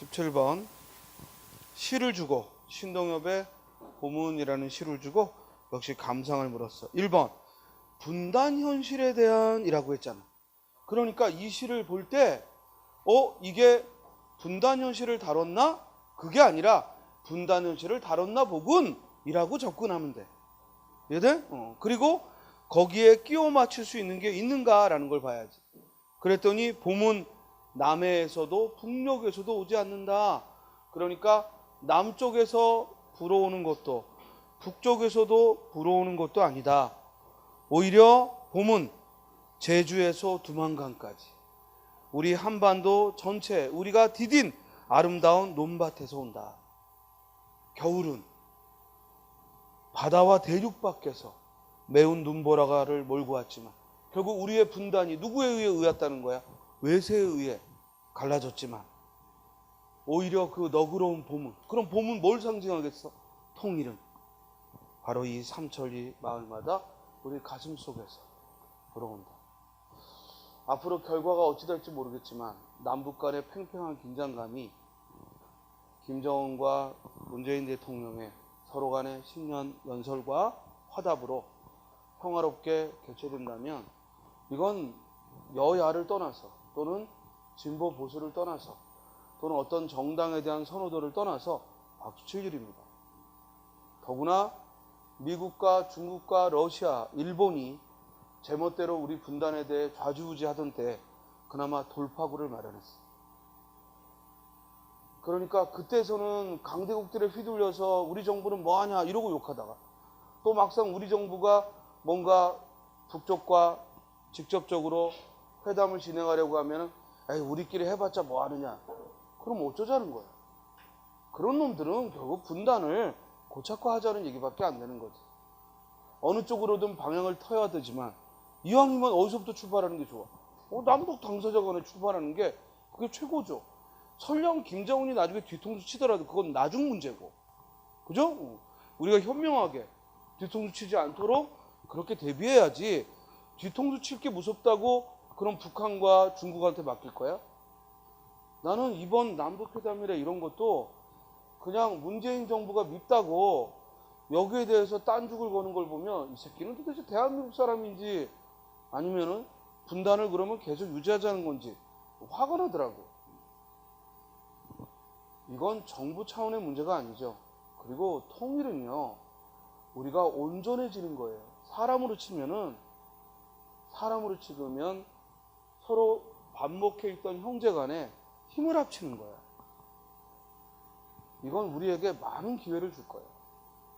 17번 시를 주고 신동엽의 고문이라는 시를 주고 역시 감상을 물었어. 1번 분단 현실에 대한 이라고 했잖아. 그러니까 이 시를 볼 때 이게 분단 현실을 다뤘나? 그게 아니라 분단 현실을 다뤘나 보군 이라고 접근하면 돼. 이해돼? 그리고 거기에 끼워 맞출 수 있는 게 있는가라는 걸 봐야지. 그랬더니 봄은 남해에서도 북녘에서도 오지 않는다. 그러니까 남쪽에서 불어오는 것도 북쪽에서도 불어오는 것도 아니다. 오히려 봄은 제주에서 두만강까지 우리 한반도 전체 우리가 디딘 아름다운 논밭에서 온다. 겨울은 바다와 대륙 밖에서 매운 눈보라를 몰고 왔지만 결국 우리의 분단이 누구에 의해 의했다는 거야? 외세에 의해 갈라졌지만 오히려 그 너그러운 봄은, 그럼 봄은 뭘 상징하겠어? 통일은 바로 이 삼천리 마을마다 우리 가슴 속에서 불어온다. 앞으로 결과가 어찌 될지 모르겠지만 남북 간의 팽팽한 긴장감이 김정은과 문재인 대통령의 서로 간의 10년 연설과 화답으로 평화롭게 개최된다면 이건 여야를 떠나서 또는 진보 보수를 떠나서 또는 어떤 정당에 대한 선호도를 떠나서 박수칠 일입니다. 더구나 미국과 중국과 러시아, 일본이 제멋대로 우리 분단에 대해 좌지우지하던 때 그나마 돌파구를 마련했어. 그러니까 그때서는 강대국들에 휘둘려서 우리 정부는 뭐하냐 이러고 욕하다가 또 막상 우리 정부가 뭔가 북쪽과 직접적으로 회담을 진행하려고 하면 우리끼리 해봤자 뭐하느냐. 그럼 어쩌자는 거야. 그런 놈들은 결국 분단을 고착화하자는 얘기밖에 안 되는 거지. 어느 쪽으로든 방향을 터야 되지만 이왕이면 어디서부터 출발하는 게 좋아? 남북 당사자 간에 출발하는 게 그게 최고죠. 설령 김정은이 나중에 뒤통수 치더라도 그건 나중 문제고. 그죠? 우리가 현명하게 뒤통수 치지 않도록 그렇게 대비해야지. 뒤통수 칠 게 무섭다고 그럼 북한과 중국한테 맡길 거야? 나는 이번 남북회담이라 이런 것도 그냥 문재인 정부가 밉다고 여기에 대해서 딴죽을 거는 걸 보면 이 새끼는 도대체 대한민국 사람인지 아니면은 분단을 그러면 계속 유지하자는 건지 화가 나더라고. 이건 정부 차원의 문제가 아니죠. 그리고 통일은요, 우리가 온전해지는 거예요. 사람으로 치면 서로 반목해 있던 형제 간에 힘을 합치는 거야. 이건 우리에게 많은 기회를 줄 거예요.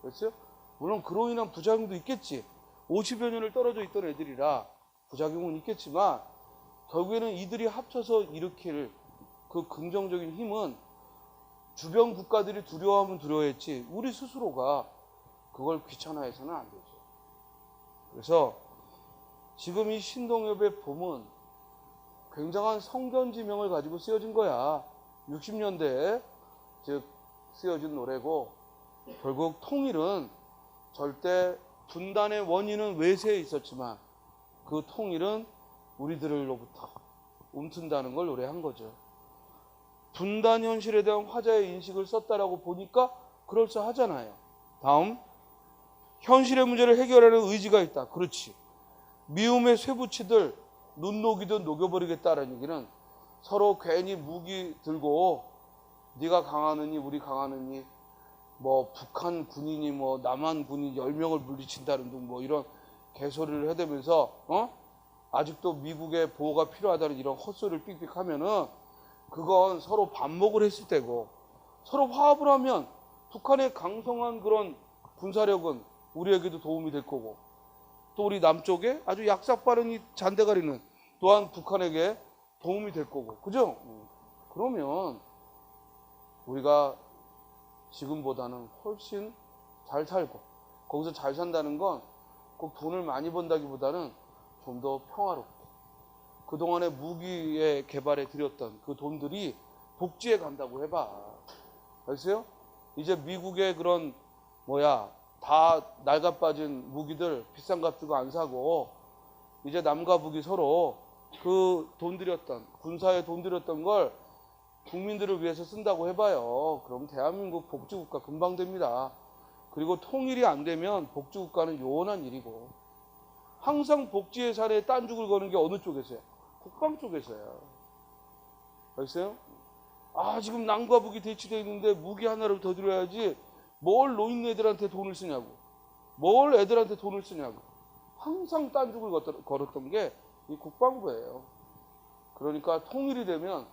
그렇죠? 물론 그로 인한 부작용도 있겠지. 50여 년을 떨어져 있던 애들이라 부작용은 있겠지만 결국에는 이들이 합쳐서 일으킬 그 긍정적인 힘은 주변 국가들이 두려워하면 두려워했지 우리 스스로가 그걸 귀찮아해서는 안 되죠. 그래서 지금 이 신동엽의 봄은 굉장한 성견지명을 가지고 쓰여진 거야. 60년대에 즉 쓰여진 노래고 결국 통일은 절대 분단의 원인은 외세에 있었지만 그 통일은 우리들로부터 움튼다는 걸 노래한 거죠. 분단 현실에 대한 화자의 인식을 썼다라고 보니까 그럴싸하잖아요. 다음, 현실의 문제를 해결하는 의지가 있다. 그렇지. 미움의 쇠붙이들 눈 녹이듯 녹여버리겠다라는 얘기는 서로 괜히 무기 들고 네가 강하느니 우리 강하느니 뭐 북한 군인이 뭐 남한 군인 10명을 물리친다는 등 뭐 이런 개소리를 해대면서 아직도 미국의 보호가 필요하다는 이런 헛소리를 삑삑하면은 그건 서로 반목을 했을 때고 서로 화합을 하면 북한의 강성한 그런 군사력은 우리에게도 도움이 될 거고 또 우리 남쪽에 아주 약삭빠른 이 잔대가리는 또한 북한에게 도움이 될 거고 그죠? 그러면 우리가 지금보다는 훨씬 잘 살고 거기서 잘 산다는 건 꼭 돈을 많이 번다기보다는 좀 더 평화롭게 그동안에 무기의 개발에 들였던 그 돈들이 복지에 간다고 해봐. 알겠어요? 이제 미국의 그런 다 낡아빠진 무기들 비싼 값 주고 안 사고 이제 남과 북이 서로 그 돈 들였던 군사에 돈 들였던 걸 국민들을 위해서 쓴다고 해봐요. 그럼 대한민국 복지국가 금방 됩니다. 그리고 통일이 안 되면 복지국가는 요원한 일이고, 항상 복지 예산에 딴죽을 거는 게 어느 쪽에서요? 국방 쪽에서요. 알겠어요? 아, 지금 남과 북이 대치되어 있는데 무기 하나를 더 들어야지 뭘 노인네들한테 돈을 쓰냐고, 뭘 애들한테 돈을 쓰냐고, 항상 딴죽을 걸었던 게 이 국방부예요. 그러니까 통일이 되면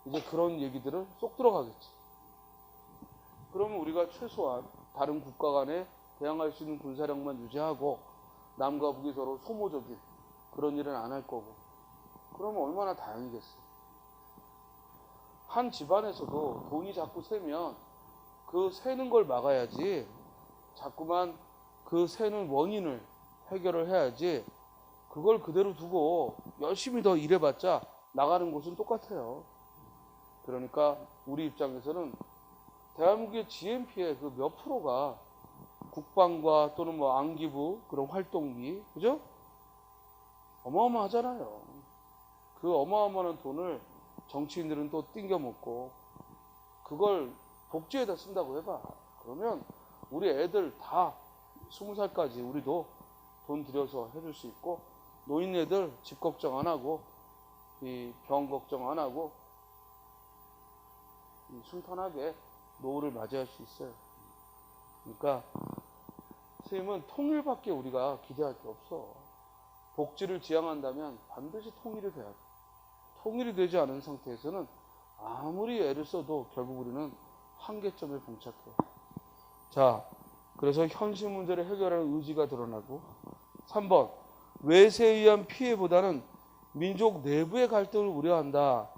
이제 그런 얘기들은 쏙 들어가겠지. 그러면 우리가 최소한 다른 국가 간에 대항할 수 있는 군사력만 유지하고 남과 북이 서로 소모적인 그런 일은 안 할 거고, 그러면 얼마나 다행이겠어. 한 집안에서도 돈이 자꾸 새면 그 새는 걸 막아야지, 자꾸만 그 새는 원인을 해결을 해야지, 그걸 그대로 두고 열심히 더 일해봤자 나가는 곳은 똑같아요. 그러니까 우리 입장에서는 대한민국의 GNP의 그 몇 프로가 국방과 또는 뭐 안기부 그런 활동비, 그죠? 어마어마하잖아요. 그 어마어마한 돈을 정치인들은 또 띵겨 먹고 그걸 복지에다 쓴다고 해봐. 그러면 우리 애들 다 20살까지 우리도 돈 들여서 해줄 수 있고, 노인네들 집 걱정 안 하고 이 병 걱정 안 하고 순탄하게 노후를 맞이할 수 있어요. 그러니까 선생님은 통일밖에 우리가 기대할 게 없어. 복지를 지향한다면 반드시 통일이 돼야 돼. 통일이 되지 않은 상태에서는 아무리 애를 써도 결국 우리는 한계점에 봉착해. 자, 그래서 현실 문제를 해결하는 의지가 드러나고, 3번, 외세에 의한 피해보다는 민족 내부의 갈등을 우려한다.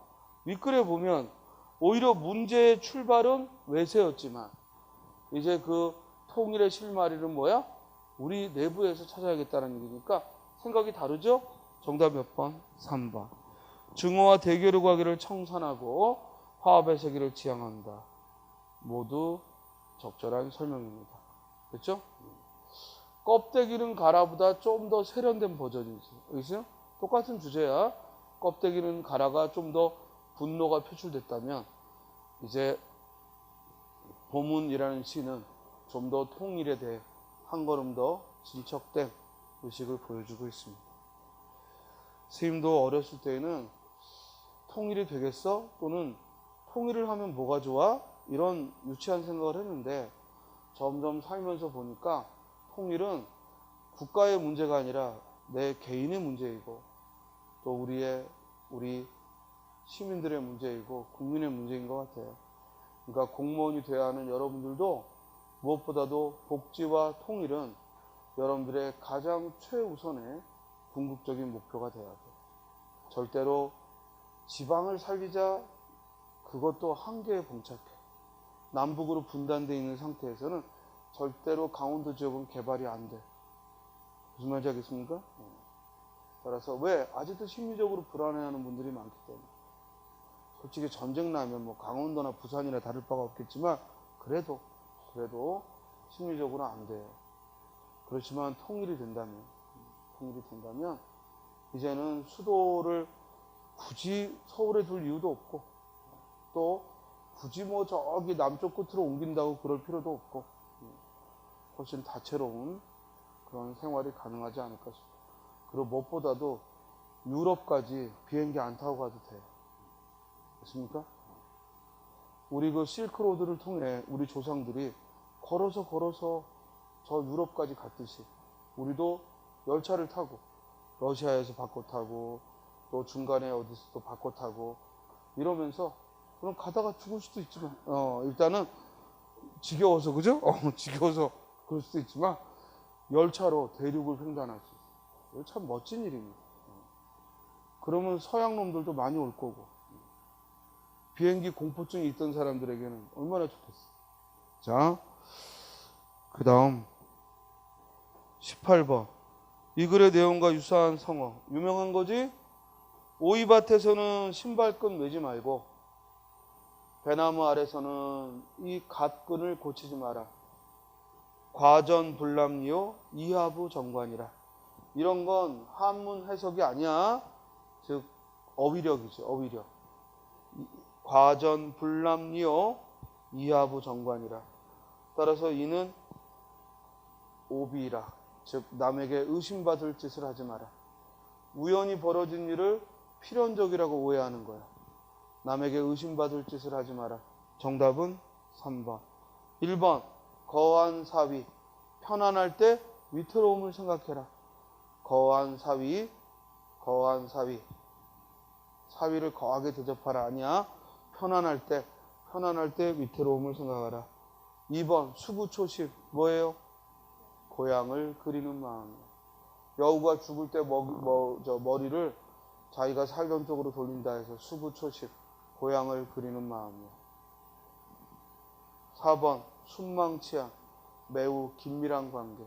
윗글에 보면 오히려 문제의 출발은 외세였지만 이제 그 통일의 실마리는 뭐야? 우리 내부에서 찾아야겠다는 얘기니까 생각이 다르죠? 정답 몇 번? 3번. 증오와 대결의 과기를 청산하고 화합의 세계를 지향한다. 모두 적절한 설명입니다. 그렇죠? 껍데기는 가라보다 좀 더 세련된 버전이지. 알겠어요? 똑같은 주제야. 껍데기는 가라가 좀 더 분노가 표출됐다면 이제 보문이라는 시는 좀 더 통일에 대해 한 걸음 더 진척된 의식을 보여주고 있습니다. 스님도 어렸을 때에는 통일이 되겠어? 또는 통일을 하면 뭐가 좋아? 이런 유치한 생각을 했는데 점점 살면서 보니까 통일은 국가의 문제가 아니라 내 개인의 문제이고 또 우리 시민들의 문제이고 국민의 문제인 것 같아요. 그러니까 공무원이 돼야 하는 여러분들도 무엇보다도 복지와 통일은 여러분들의 가장 최우선의 궁극적인 목표가 돼야 돼. 절대로 지방을 살리자, 그것도 한계에 봉착해. 남북으로 분단되어 있는 상태에서는 절대로 강원도 지역은 개발이 안 돼. 무슨 말인지 알겠습니까? 따라서 왜? 아직도 심리적으로 불안해하는 분들이 많기 때문에. 솔직히 전쟁 나면 뭐 강원도나 부산이나 다를 바가 없겠지만 그래도 심리적으로 안 돼요. 그렇지만 통일이 된다면 이제는 수도를 굳이 서울에 둘 이유도 없고 또 굳이 뭐 저기 남쪽 끝으로 옮긴다고 그럴 필요도 없고 훨씬 다채로운 그런 생활이 가능하지 않을까 싶어요. 그리고 무엇보다도 유럽까지 비행기 안 타고 가도 돼요. 그렇습니까? 우리 그 실크로드를 통해 우리 조상들이 걸어서 저 유럽까지 갔듯이 우리도 열차를 타고 러시아에서 바꿔 타고 또 중간에 어디서 또 바꿔 타고 이러면서 그럼 가다가 죽을 수도 있지만 일단은 지겨워서 그죠? 지겨워서 그럴 수도 있지만 열차로 대륙을 횡단할 수 있어요. 이거 참 멋진 일입니다. 그러면 서양 놈들도 많이 올 거고 비행기 공포증이 있던 사람들에게는 얼마나 좋겠어. 자, 그 다음 18번. 이 글의 내용과 유사한 성어 유명한 거지? 오이밭에서는 신발끈 매지 말고 배나무 아래서는 이 갓끈을 고치지 마라. 과전불람리요 이하부 정관이라. 이런 건 한문 해석이 아니야. 즉 어휘력이지. 어휘력. 과전 불남리요 이하부 정관이라. 따라서 이는 오비라. 즉 남에게 의심받을 짓을 하지 마라. 우연히 벌어진 일을 필연적이라고 오해하는 거야. 남에게 의심받을 짓을 하지 마라. 정답은 3번. 1번 거한 사위. 편안할 때 위태로움을 생각해라. 거한 사위. 사위를 거하게 대접하라. 아니야. 편안할 때 위태로움을 생각하라. 2번 수부초심. 뭐예요? 고향을 그리는 마음이에요. 여우가 죽을 때 머리를 자기가 살던 쪽으로 돌린다 해서 수부초심. 고향을 그리는 마음이에요. 4번 순망치약. 매우 긴밀한 관계.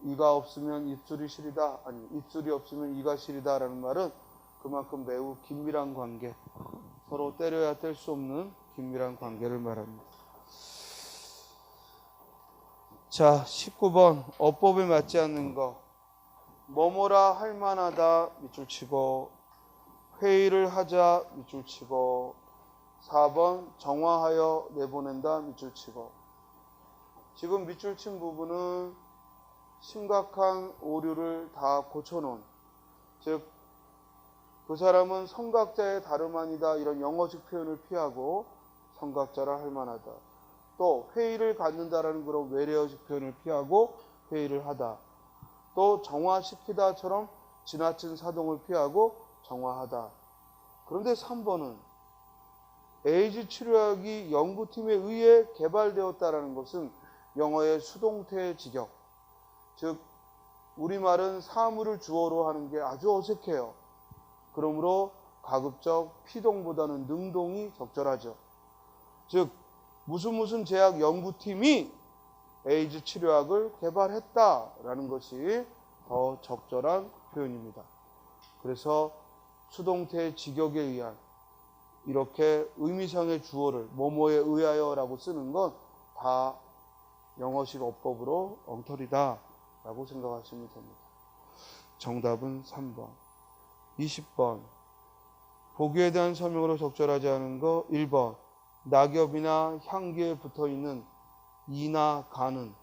이가 없으면 입술이 시리다. 아니 입술이 없으면 이가 시리다 라는 말은 그만큼 매우 긴밀한 관계. 서로 때려야 뗄 수 없는 긴밀한 관계를 말합니다. 자, 19번 어법에 맞지 않는 거. 뭐뭐라 할 만하다 밑줄 치고, 회의를 하자 밑줄 치고, 4번 정화하여 내보낸다 밑줄 치고. 지금 밑줄 친 부분은 심각한 오류를 다 고쳐놓은, 즉 그 사람은 성각자의 다름 아니다 이런 영어식 표현을 피하고 성각자라 할 만하다. 또 회의를 갖는다라는 그런 외래어식 표현을 피하고 회의를 하다. 또 정화시키다처럼 지나친 사동을 피하고 정화하다. 그런데 3번은 에이즈 치료약이 연구팀에 의해 개발되었다는 것은 영어의 수동태 직역, 즉 우리말은 사물을 주어로 하는 게 아주 어색해요. 그러므로 가급적 피동보다는 능동이 적절하죠. 즉 무슨 제약 연구팀이 에이즈 치료약을 개발했다라는 것이 더 적절한 표현입니다. 그래서 수동태 직역에 의한 이렇게 의미상의 주어를 뭐뭐에 의하여라고 쓰는 건 다 영어식 어법으로 엉터리다 라고 생각하시면 됩니다. 정답은 3번. 20번 보기에 대한 설명으로 적절하지 않은 거. 1번 낙엽이나 향기에 붙어있는 이나 가는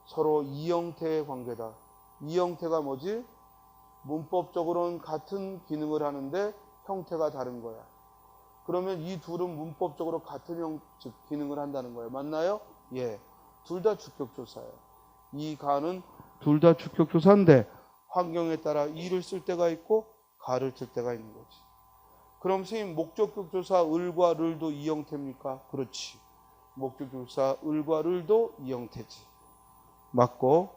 서로 이형태의 관계다. 이형태가 뭐지? 문법적으로는 같은 기능을 하는데 형태가 다른 거야. 그러면 이 둘은 문법적으로 같은 즉 기능을 한다는 거예요. 맞나요? 예. 둘 다 주격조사예요. 이 가는 둘 다 주격조사인데 환경에 따라 이를 쓸 때가 있고 가를 쓸 때가 있는 거지. 그럼 선생님 목적격조사 을과 를도 이 형태입니까? 그렇지. 목적격조사 을과 를도 이 형태지. 맞고,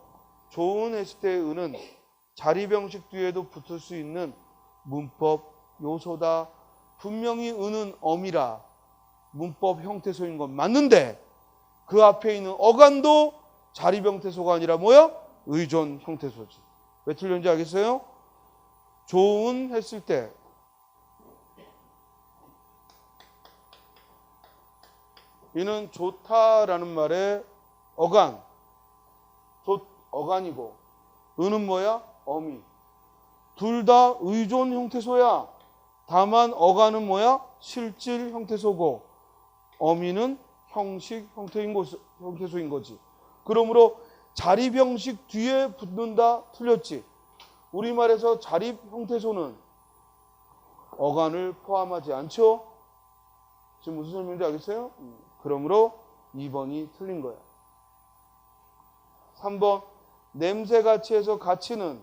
좋은 했을 때의 은은 자리병식 뒤에도 붙을 수 있는 문법 요소다. 분명히 은은 어미라 문법 형태소인 건 맞는데 그 앞에 있는 어간도 자리병태소가 아니라 뭐야? 의존 형태소지. 왜 틀렸는지 알겠어요? 좋은 했을 때 이는 좋다라는 말에 어간, 어간이고 은은 뭐야? 어미. 둘 다 의존 형태소야. 다만 어간은 뭐야? 실질 형태소고 어미는 형식 형태소인 거지. 그러므로 자립형식 뒤에 붙는다 틀렸지. 우리말에서 자립 형태소는 어간을 포함하지 않죠? 지금 무슨 설명인지 알겠어요? 그러므로 2번이 틀린 거야. 3번 냄새가치에서 가치는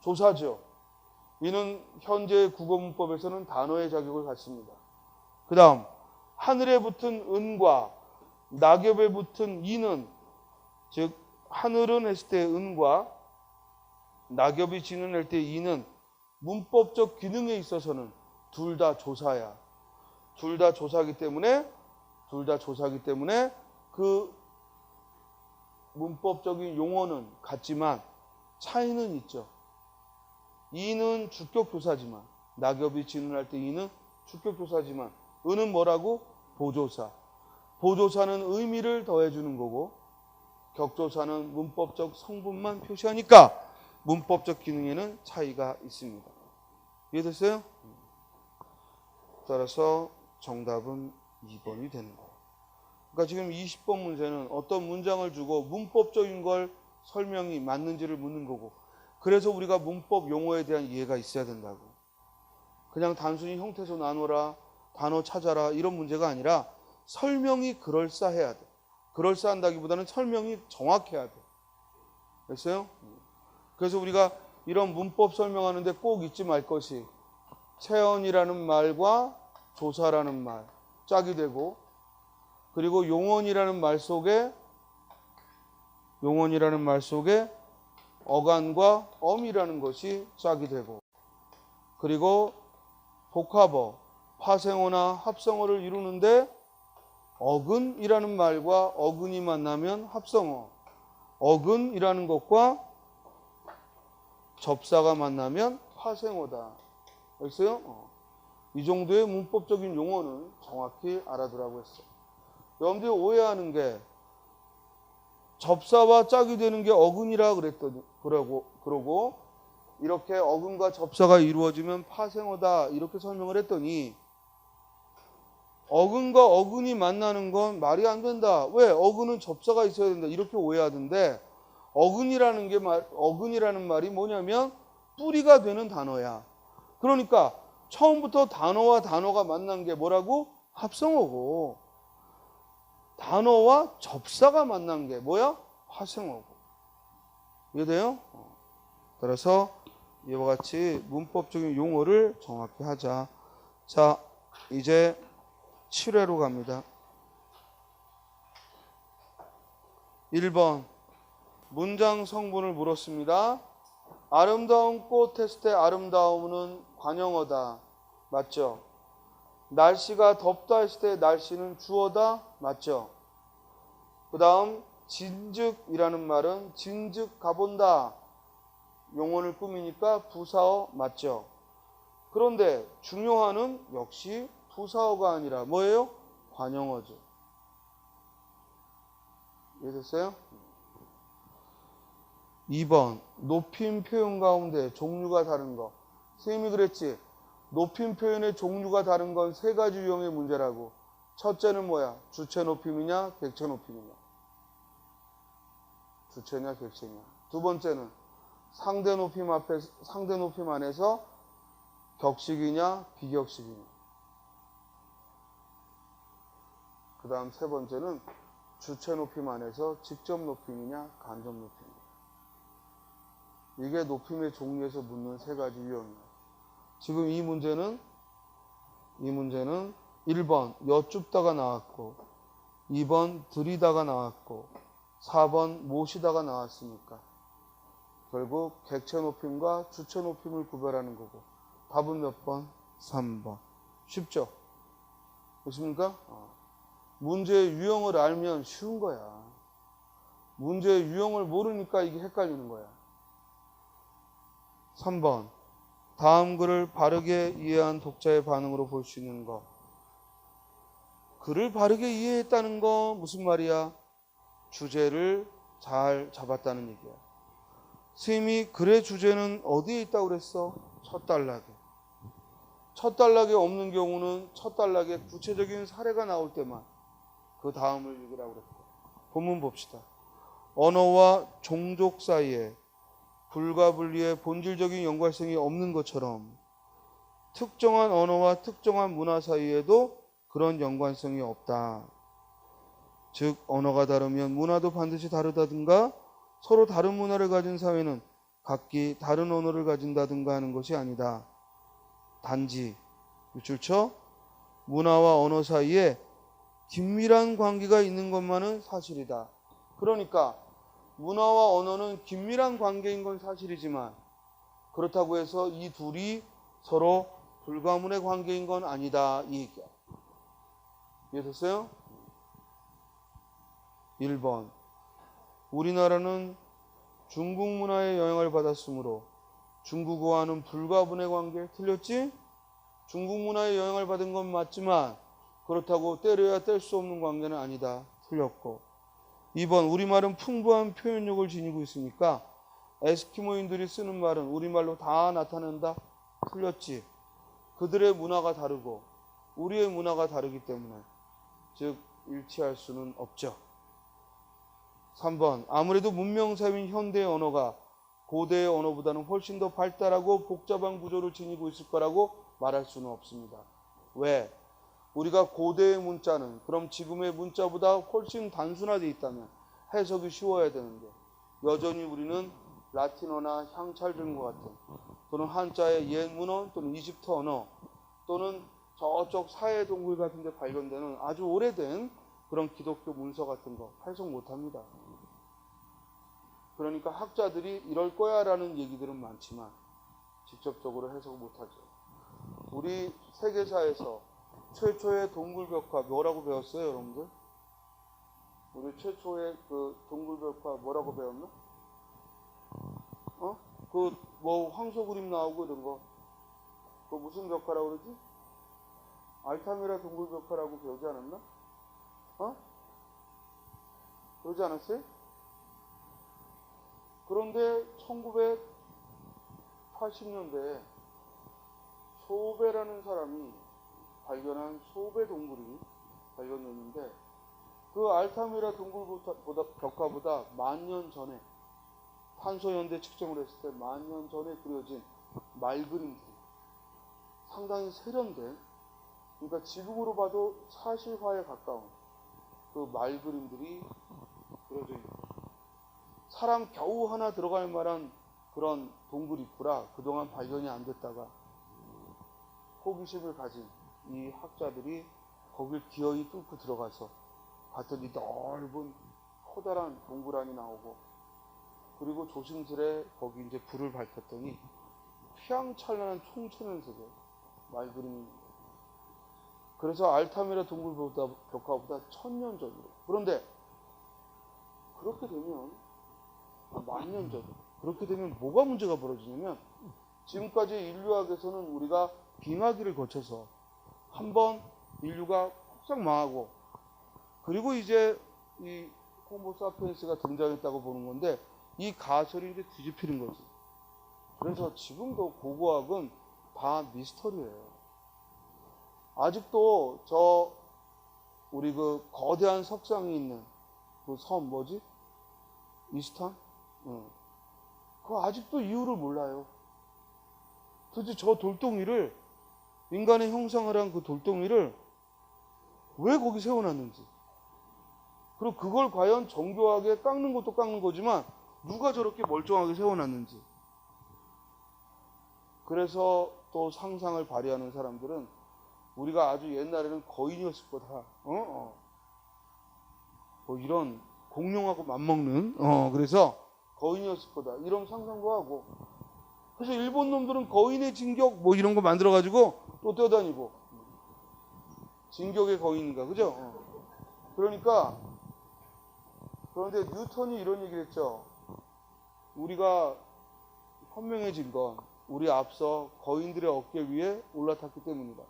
조사죠. 이는 현재 국어문법에서는 단어의 자격을 갖습니다. 그 다음 하늘에 붙은 은과 낙엽에 붙은 이는, 즉 하늘은 했을 때 은과 낙엽이 지는 할 때 이는 문법적 기능에 있어서는 둘 다 조사야. 둘 다 조사기 때문에 그 문법적인 용어는 같지만 차이는 있죠. 이는 주격조사지만, 낙엽이 지는 할 때 이는 주격조사지만 은은 뭐라고? 보조사. 보조사는 의미를 더해주는 거고 격조사는 문법적 성분만 표시하니까 문법적 기능에는 차이가 있습니다. 이해됐어요? 따라서 정답은 2번이 되는 거예요. 그러니까 지금 20번 문제는 어떤 문장을 주고 문법적인 걸 설명이 맞는지를 묻는 거고, 그래서 우리가 문법 용어에 대한 이해가 있어야 된다고. 그냥 단순히 형태소 나눠라, 단어 찾아라 이런 문제가 아니라 설명이 그럴싸해야 돼. 그럴싸한다기보다는 설명이 정확해야 돼. 됐어요? 그래서 우리가 이런 문법 설명하는데 꼭 잊지 말 것이 체언이라는 말과 조사라는 말 짝이 되고, 그리고 용언이라는 말 속에 어간과 엄이라는 것이 짝이 되고, 그리고 복합어, 파생어나 합성어를 이루는데 어근이라는 말과 어근이 만나면 합성어, 어근이라는 것과 접사가 만나면 파생어다. 알겠어요? 이 정도의 문법적인 용어는 정확히 알아두라고 했어요. 여러분들이 오해하는 게 접사와 짝이 되는 게 어근이라 그러고 이렇게 어근과 접사가 이루어지면 파생어다 이렇게 설명을 했더니, 어근과 어근이 만나는 건 말이 안 된다. 왜? 어근은 접사가 있어야 된다. 이렇게 오해하던데, 어근이라는 말이 뭐냐면 뿌리가 되는 단어야. 그러니까 처음부터 단어와 단어가 만난 게 뭐라고? 합성어고, 단어와 접사가 만난 게 뭐야? 파생어고. 이해돼요? 따라서 이와 같이 문법적인 용어를 정확히 하자. 자, 이제 7회로 갑니다. 1번 문장 성분을 물었습니다. 아름다운 꽃 테스트의 아름다움은 관형어다. 맞죠? 날씨가 덥다 했을 때 날씨는 주어다. 맞죠? 그 다음 진즉이라는 말은 진즉 가본다. 용언을 꾸미니까 부사어. 맞죠? 그런데 중요한은 역시 부사어가 아니라 뭐예요? 관형어죠. 이해됐어요? 2번 높임 표현 가운데 종류가 다른 거. 선생님이 그랬지, 높임 표현의 종류가 다른 건 세 가지 유형의 문제라고. 첫째는 뭐야? 주체 높임이냐 객체 높임이냐. 주체냐 객체냐. 두 번째는 상대 높임 안에서 격식이냐 비격식이냐. 그 다음 세 번째는 주체 높임 안에서 직접 높임이냐 간접 높임이냐. 이게 높임의 종류에서 묻는 세 가지 유형이에요. 지금 이 문제는 1번 여쭙다가 나왔고, 2번 들이다가 나왔고, 4번 모시다가 나왔으니까 결국 객체 높임과 주체 높임을 구별하는 거고, 답은 몇 번? 3번. 쉽죠? 그렇습니까? 문제의 유형을 알면 쉬운 거야. 문제의 유형을 모르니까 이게 헷갈리는 거야. 3번 다음 글을 바르게 이해한 독자의 반응으로 볼 수 있는 것. 글을 바르게 이해했다는 거 무슨 말이야? 주제를 잘 잡았다는 얘기야. 스님이 글의 주제는 어디에 있다고 그랬어? 첫 단락에. 첫 단락에 없는 경우는 첫 단락에 구체적인 사례가 나올 때만 그 다음을 읽으라고 그랬고. 본문 봅시다. 언어와 종족 사이에 불가분리의 본질적인 연관성이 없는 것처럼 특정한 언어와 특정한 문화 사이에도 그런 연관성이 없다. 즉 언어가 다르면 문화도 반드시 다르다든가 서로 다른 문화를 가진 사회는 각기 다른 언어를 가진다든가 하는 것이 아니다. 단지 밑줄쳐 문화와 언어 사이에 긴밀한 관계가 있는 것만은 사실이다. 그러니까 문화와 언어는 긴밀한 관계인 건 사실이지만 그렇다고 해서 이 둘이 서로 불가문의 관계인 건 아니다. 이 얘기야. 이해됐어요? 1번 우리나라는 중국 문화의 영향을 받았으므로 중국어와는 불가분의 관계. 틀렸지? 중국 문화의 영향을 받은 건 맞지만 그렇다고 때려야 뗄 수 없는 관계는 아니다. 틀렸고. 2번 우리말은 풍부한 표현력을 지니고 있으니까 에스키모인들이 쓰는 말은 우리말로 다 나타낸다. 틀렸지. 그들의 문화가 다르고 우리의 문화가 다르기 때문에 즉 일치할 수는 없죠. 3번 아무래도 문명사회인 현대의 언어가 고대의 언어보다는 훨씬 더 발달하고 복잡한 구조를 지니고 있을 거라고 말할 수는 없습니다. 왜? 우리가 고대의 문자는 그럼 지금의 문자보다 훨씬 단순화되어 있다면 해석이 쉬워야 되는데 여전히 우리는 라틴어나 향찰적인 것 같은 또는 한자의 옛 문어 또는 이집트 언어 또는 저쪽 사해 동굴 같은 데 발견되는 아주 오래된 그런 기독교 문서 같은 거 해석 못합니다. 그러니까 학자들이 이럴 거야 라는 얘기들은 많지만 직접적으로 해석을 못하죠. 우리 세계사에서 최초의 동굴벽화 뭐라고 배웠어요, 여러분들? 우리 최초의 그 동굴벽화 뭐라고 배웠나? 그 뭐 황소 그림 나오고 이런 거. 그 무슨 벽화라고 그러지? 알타미라 동굴벽화라고 배우지 않았나? 그러지 않았어요? 그런데 1980년대에 소베라는 사람이 발견한 소베 동굴이 발견됐는데 그 알타미라 동굴벽화보다 10,000년 전에 탄소연대 측정을 했을 때 10,000년 전에 그려진 말그림들이 상당히 세련된 그러니까 지붕으로 봐도 사실화에 가까운 그 말그림들이 그려져 있는 사람 겨우 하나 들어갈 만한 그런 동굴 입구라 그동안 발견이 안 됐다가 호기심을 가진 이 학자들이 거길 기어이 뚫고 들어가서 봤더니 넓은 커다란 동굴 안이 나오고 그리고 조심스레 거기 이제 불을 밝혔더니 휘황찬란한 총천연색의 말그림입니다. 그래서 알타미라 동굴벽화보다 1,000년 전으로 그런데 그렇게 되면 10,000년 전 그렇게 되면 뭐가 문제가 벌어지냐면 지금까지 인류학에서는 우리가 빙하기를 거쳐서 한번 인류가 폭삭 망하고 그리고 이제 이 호모사피엔스가 등장했다고 보는 건데 이 가설이 이제 뒤집히는 거지. 그래서 지금도 고고학은 다 미스터리예요. 아직도 우리 그 거대한 석상이 있는 그 섬 뭐지? 이스탄? 그거 아직도 이유를 몰라요. 도대체 저 돌덩이를 인간의 형상을 한 그 돌덩이를 왜 거기 세워놨는지 그리고 그걸 과연 정교하게 깎는 것도 깎는 거지만 누가 저렇게 멀쩡하게 세워놨는지 그래서 또 상상을 발휘하는 사람들은 우리가 아주 옛날에는 거인이었을 거다. 뭐 이런 공룡하고 맞먹는 그래서 거인이었을 거다. 이런 상상도 하고 그래서 일본 놈들은 거인의 진격 뭐 이런 거 만들어가지고 또 뛰어다니고 진격의 거인인가 그죠? 그러니까 그런데 뉴턴이 이런 얘기를 했죠. 우리가 현명해진 건 우리 앞서 거인들의 어깨 위에 올라탔기 때문이다.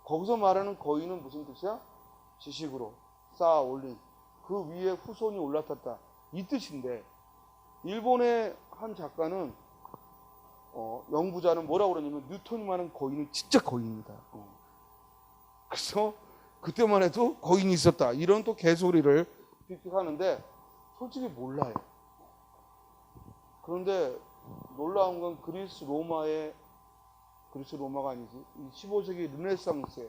거기서 말하는 거인은 무슨 뜻이야? 지식으로 쌓아 올린 그 위에 후손이 올라탔다. 이 뜻인데 일본의 한 작가는 연구자는 뭐라고 그러냐면 뉴턴이 말하는 거인은 진짜 거인입니다. 그래서 그때만 해도 거인이 있었다. 이런 또 개소리를 픽픽하는데 솔직히 몰라요. 그런데 놀라운 건 그리스 로마가 아니지. 15세기 르네상스의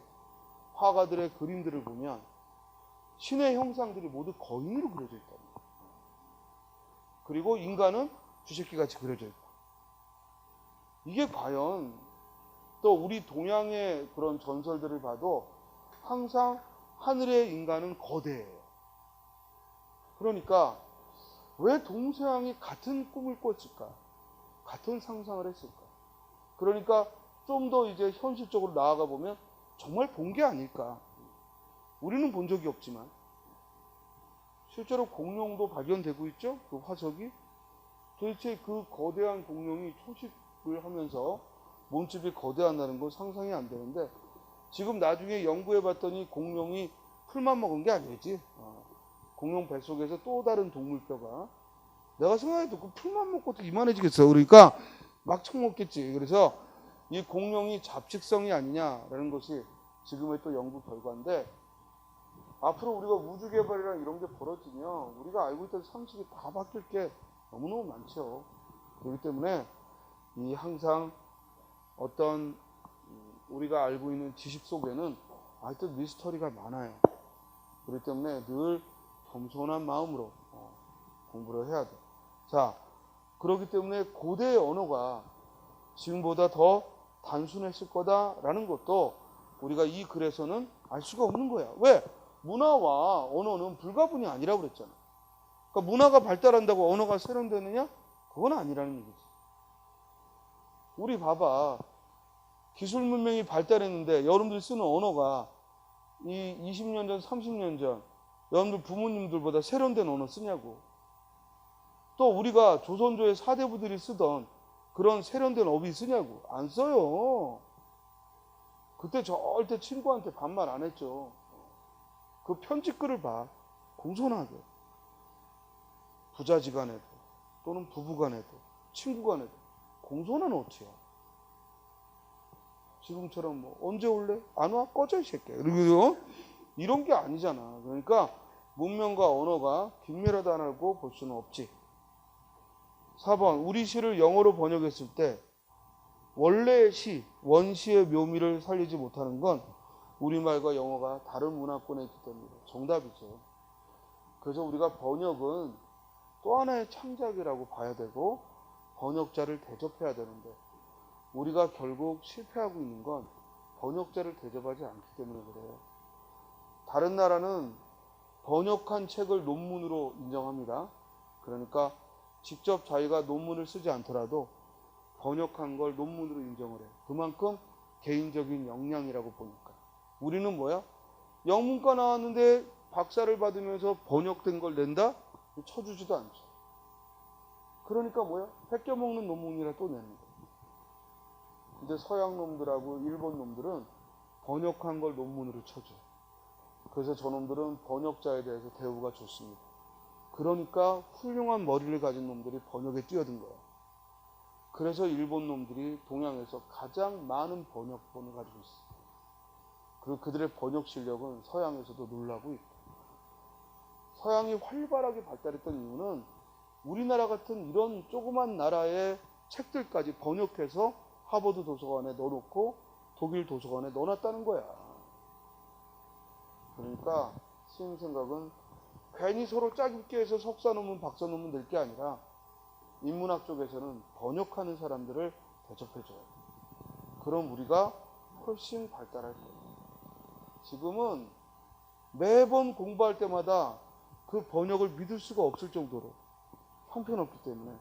화가들의 그림들을 보면 신의 형상들이 모두 거인으로 그려져 있다. 그리고 인간은 쥐새끼같이 그려져 있고. 이게 과연 또 우리 동양의 그런 전설들을 봐도 항상 하늘의 인간은 거대해요. 그러니까 왜 동서양이 같은 꿈을 꿨을까? 같은 상상을 했을까? 그러니까 좀 더 이제 현실적으로 나아가 보면 정말 본 게 아닐까? 우리는 본 적이 없지만 실제로 공룡도 발견되고 있죠? 그 화석이. 도대체 그 거대한 공룡이 초식을 하면서 몸집이 거대한다는 건 상상이 안 되는데 지금 나중에 연구해 봤더니 공룡이 풀만 먹은 게 아니지. 공룡 뱃속에서 또 다른 동물뼈가 내가 생각해도 그 풀만 먹고도 이만해지겠어. 그러니까 막 처먹겠지. 그래서 이 공룡이 잡식성이 아니냐라는 것이 지금의 또 연구 결과인데, 앞으로 우리가 우주 개발이랑 이런 게 벌어지면 우리가 알고 있던 상식이 다 바뀔 게 너무너무 많죠. 그렇기 때문에 이 항상 어떤 우리가 알고 있는 지식 속에는 하여튼 미스터리가 많아요. 그렇기 때문에 늘 겸손한 마음으로 공부를 해야 돼. 자, 그렇기 때문에 고대의 언어가 지금보다 더 단순했을 거다라는 것도 우리가 이 글에서는 알 수가 없는 거야. 왜? 문화와 언어는 불가분이 아니라고 그랬잖아. 그러니까 문화가 발달한다고 언어가 세련되느냐? 그건 아니라는 얘기지. 우리 봐봐. 기술 문명이 발달했는데 여러분들 쓰는 언어가 이 20년 전, 30년 전 여러분들 부모님들보다 세련된 언어 쓰냐고. 또 우리가 조선조의 사대부들이 쓰던 그런 세련된 어휘 쓰냐고. 안 써요. 그때 절대 친구한테 반말 안 했죠. 그 편지글을 봐. 공손하게. 부자지간에도 또는 부부간에도 친구간에도 공손한 어투야. 지금처럼 뭐 언제 올래? 안 와? 꺼져 이 새끼야. 그리고 이런 게 아니잖아. 그러니까 문명과 언어가 긴밀하다고 볼 수는 없지. 4번 우리 시를 영어로 번역했을 때 원래의 시, 원시의 묘미를 살리지 못하는 건 우리말과 영어가 다른 문화권에 있기 때문에 정답이죠. 그래서 우리가 번역은 또 하나의 창작이라고 봐야 되고 번역자를 대접해야 되는데 우리가 결국 실패하고 있는 건 번역자를 대접하지 않기 때문에 그래요. 다른 나라는 번역한 책을 논문으로 인정합니다. 그러니까 직접 자기가 논문을 쓰지 않더라도 번역한 걸 논문으로 인정을 해요. 그만큼 개인적인 역량이라고 보니까. 우리는 뭐야? 영문과 나왔는데 박사를 받으면서 번역된 걸 낸다? 쳐주지도 않죠. 그러니까 뭐야? 뺏겨먹는 논문이라 또 내는 거야. 근데 서양 놈들하고 일본 놈들은 번역한 걸 논문으로 쳐줘. 그래서 저놈들은 번역자에 대해서 대우가 좋습니다. 그러니까 훌륭한 머리를 가진 놈들이 번역에 뛰어든 거야. 그래서 일본 놈들이 동양에서 가장 많은 번역본을 가지고 있어. 그리고 그들의 번역 실력은 서양에서도 놀라고 있고. 서양이 활발하게 발달했던 이유는 우리나라 같은 이런 조그만 나라의 책들까지 번역해서 하버드 도서관에 넣어놓고 독일 도서관에 넣어놨다는 거야. 그러니까 스님 생각은 괜히 서로 짜깁기 해서 석사 논문, 박사 논문 낼 게 아니라 인문학 쪽에서는 번역하는 사람들을 대접해줘요. 그럼 우리가 훨씬 발달할 거예요. 지금은 매번 공부할 때마다 그 번역을 믿을 수가 없을 정도로 형편없기 때문에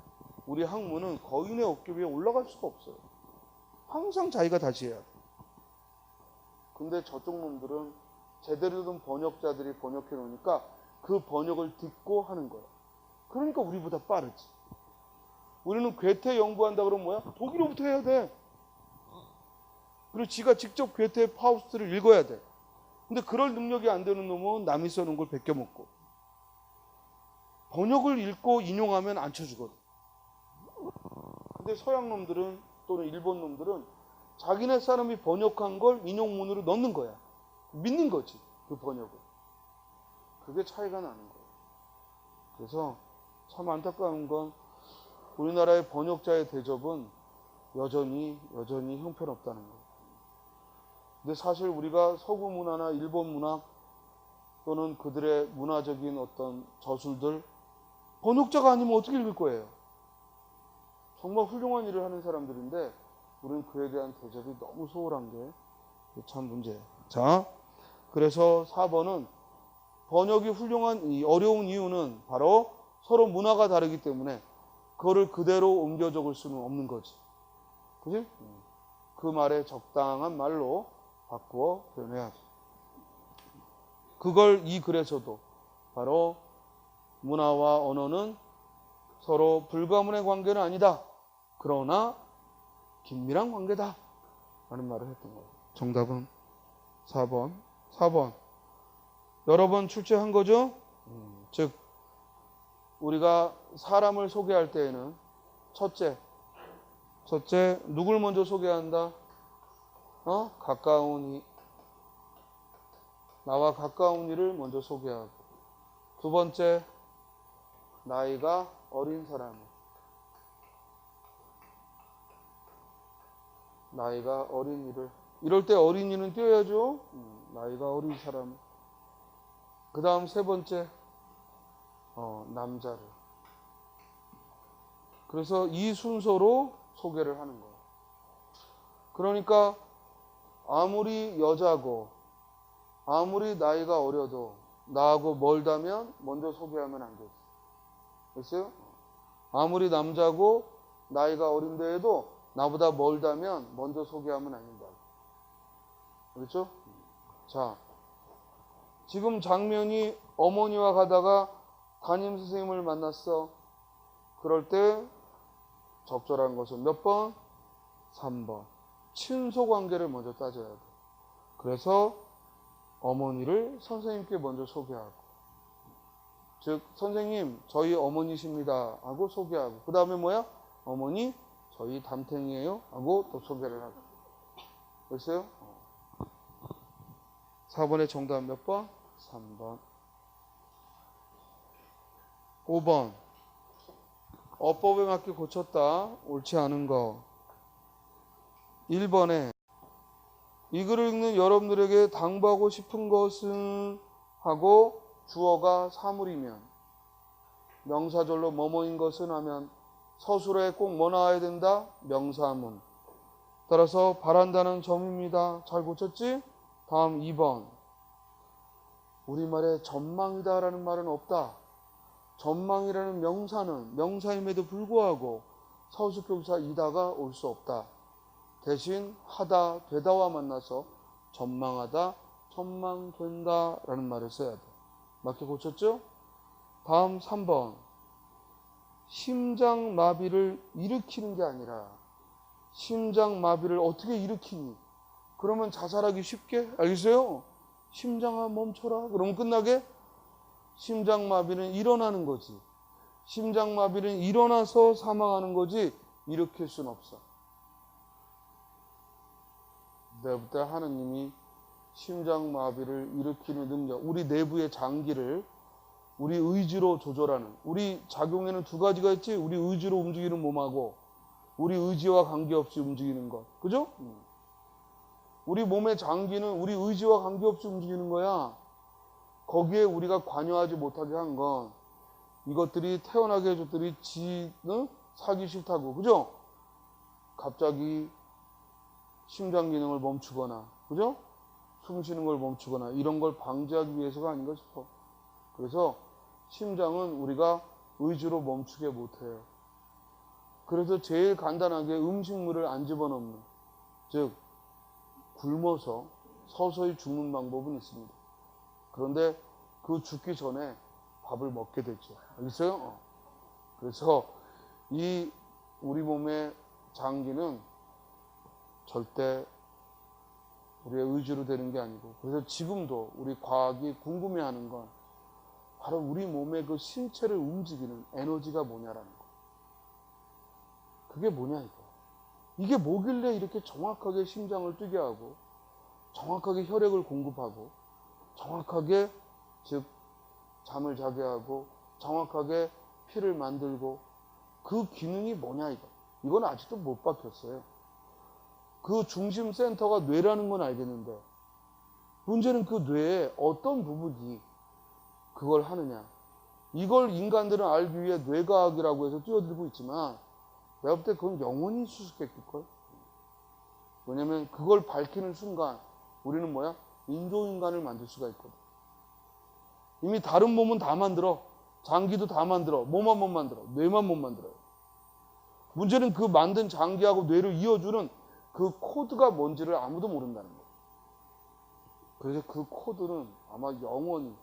우리 학문은 거인의 어깨 위에 올라갈 수가 없어요. 항상 자기가 다시 해야 돼. 근데 저쪽 놈들은 제대로 된 번역자들이 번역해 놓으니까 그 번역을 듣고 하는 거야. 그러니까 우리보다 빠르지. 우리는 괴테 연구한다 그러면 뭐야? 독일어부터 해야 돼. 그리고 지가 직접 괴테의 파우스트를 읽어야 돼. 근데 그럴 능력이 안 되는 놈은 남이 써놓은 걸 베껴먹고. 번역을 읽고 인용하면 안 쳐주거든. 근데 서양 놈들은 또는 일본 놈들은 자기네 사람이 번역한 걸 인용문으로 넣는 거야. 믿는 거지, 그 번역을. 그게 차이가 나는 거예요. 그래서 참 안타까운 건 우리나라의 번역자의 대접은 여전히 형편없다는 거예요. 근데 사실 우리가 서구 문화나 일본 문화 또는 그들의 문화적인 어떤 저술들 번역자가 아니면 어떻게 읽을 거예요? 정말 훌륭한 일을 하는 사람들인데 우리는 그에 대한 대접이 너무 소홀한 게 참 문제예요. 자, 그래서 4번은 번역이 어려운 이유는 바로 서로 문화가 다르기 때문에 그거를 그대로 옮겨 적을 수는 없는 거지. 그지? 그 말에 적당한 말로 바꾸어 표현해야지. 그걸 이 글에서도 바로 문화와 언어는 서로 불가문의 관계는 아니다. 그러나 긴밀한 관계다. 라는 말을 했던 거예요. 정답은 4번. 4번. 여러 번 출제한 거죠? 즉 우리가 사람을 소개할 때에는 첫째 누굴 먼저 소개한다? 가까운 나와 가까운 이를 먼저 소개하고, 두 번째, 나이가 어린 사람. 나이가 어린 이를. 이럴 때 어린이는 띄어야죠. 나이가 어린 사람. 그 다음 세 번째, 남자를. 그래서 이 순서로 소개를 하는 거예요. 그러니까 아무리 여자고 아무리 나이가 어려도 나하고 멀다면 먼저 소개하면 안 되지. 됐어요? 아무리 남자고 나이가 어린데 해도 나보다 멀다면 먼저 소개하면 안 된다. 그렇죠? 자, 지금 장면이 어머니와 가다가 담임 선생님을 만났어. 그럴 때 적절한 것은 몇 번? 3번. 친소 관계를 먼저 따져야 돼. 그래서 어머니를 선생님께 먼저 소개하고, 즉 선생님 저희 어머니십니다 하고 소개하고, 그 다음에 뭐야? 어머니 저희 담탱이에요 하고 또 소개를 하고. 됐어요? 4번의 정답 몇 번? 3번. 5번. 어법에 맞게 고쳤다. 옳지 않은 거. 1번에 이 글을 읽는 여러분들에게 당부하고 싶은 것은 하고 주어가 사물이면, 명사절로 뭐뭐인 것은 하면 서술에 꼭 뭐 나와야 된다? 명사문. 따라서 바란다는 점입니다. 잘 고쳤지? 다음 2번. 우리말에 전망이다라는 말은 없다. 전망이라는 명사는 명사임에도 불구하고 서술표사 이다가 올 수 없다. 대신 하다, 되다와 만나서 전망하다, 전망된다 라는 말을 써야 돼. 맞게 고쳤죠? 다음 3번. 심장마비를 일으키는 게 아니라, 심장마비를 어떻게 일으키니? 그러면 자살하기 쉽게? 알겠어요? 심장아 멈춰라. 그러면 끝나게? 심장마비는 일어나는 거지. 심장마비는 일어나서 사망하는 거지 일으킬 수는 없어. 내부터 하느님이 심장마비를 일으키는 능력, 우리 내부의 장기를 우리 의지로 조절하는, 우리 작용에는 두 가지가 있지. 우리 의지로 움직이는 몸하고 우리 의지와 관계없이 움직이는 것. 그죠? 우리 몸의 장기는 우리 의지와 관계없이 움직이는 거야. 거기에 우리가 관여하지 못하게 한 건 이것들이 태어나게 해줬더니 지는 살기 싫다고. 그죠? 갑자기 심장 기능을 멈추거나, 그죠? 숨 쉬는 걸 멈추거나 이런 걸 방지하기 위해서가 아닌가 싶어. 그래서 심장은 우리가 의지로 멈추게 못해요. 그래서 제일 간단하게 음식물을 안 집어넣는, 즉 굶어서 서서히 죽는 방법은 있습니다. 그런데 그 죽기 전에 밥을 먹게 되죠. 알겠어요? 그래서 이 우리 몸의 장기는 절대 우리의 의지로 되는 게 아니고, 그래서 지금도 우리 과학이 궁금해하는 건 바로 우리 몸의 그 신체를 움직이는 에너지가 뭐냐라는 거. 그게 뭐냐 이거. 이게 뭐길래 이렇게 정확하게 심장을 뛰게 하고 정확하게 혈액을 공급하고 정확하게 즉 잠을 자게 하고 정확하게 피를 만들고, 그 기능이 뭐냐 이거. 이건 아직도 못 박혔어요. 그 중심 센터가 뇌라는 건 알겠는데 문제는 그 뇌의 어떤 부분이 그걸 하느냐. 이걸 인간들은 알기 위해 뇌과학이라고 해서 뛰어들고 있지만 내가 볼 때 그건 영원히 수수께끼걸. 왜냐면 그걸 밝히는 순간 우리는 뭐야? 인조인간을 만들 수가 있거든. 이미 다른 몸은 다 만들어. 장기도 다 만들어. 뭐만 못 만들어? 뇌만 못 만들어요. 문제는 그 만든 장기하고 뇌를 이어주는 그 코드가 뭔지를 아무도 모른다는 거예요. 그래서 그 코드는 아마 영원히,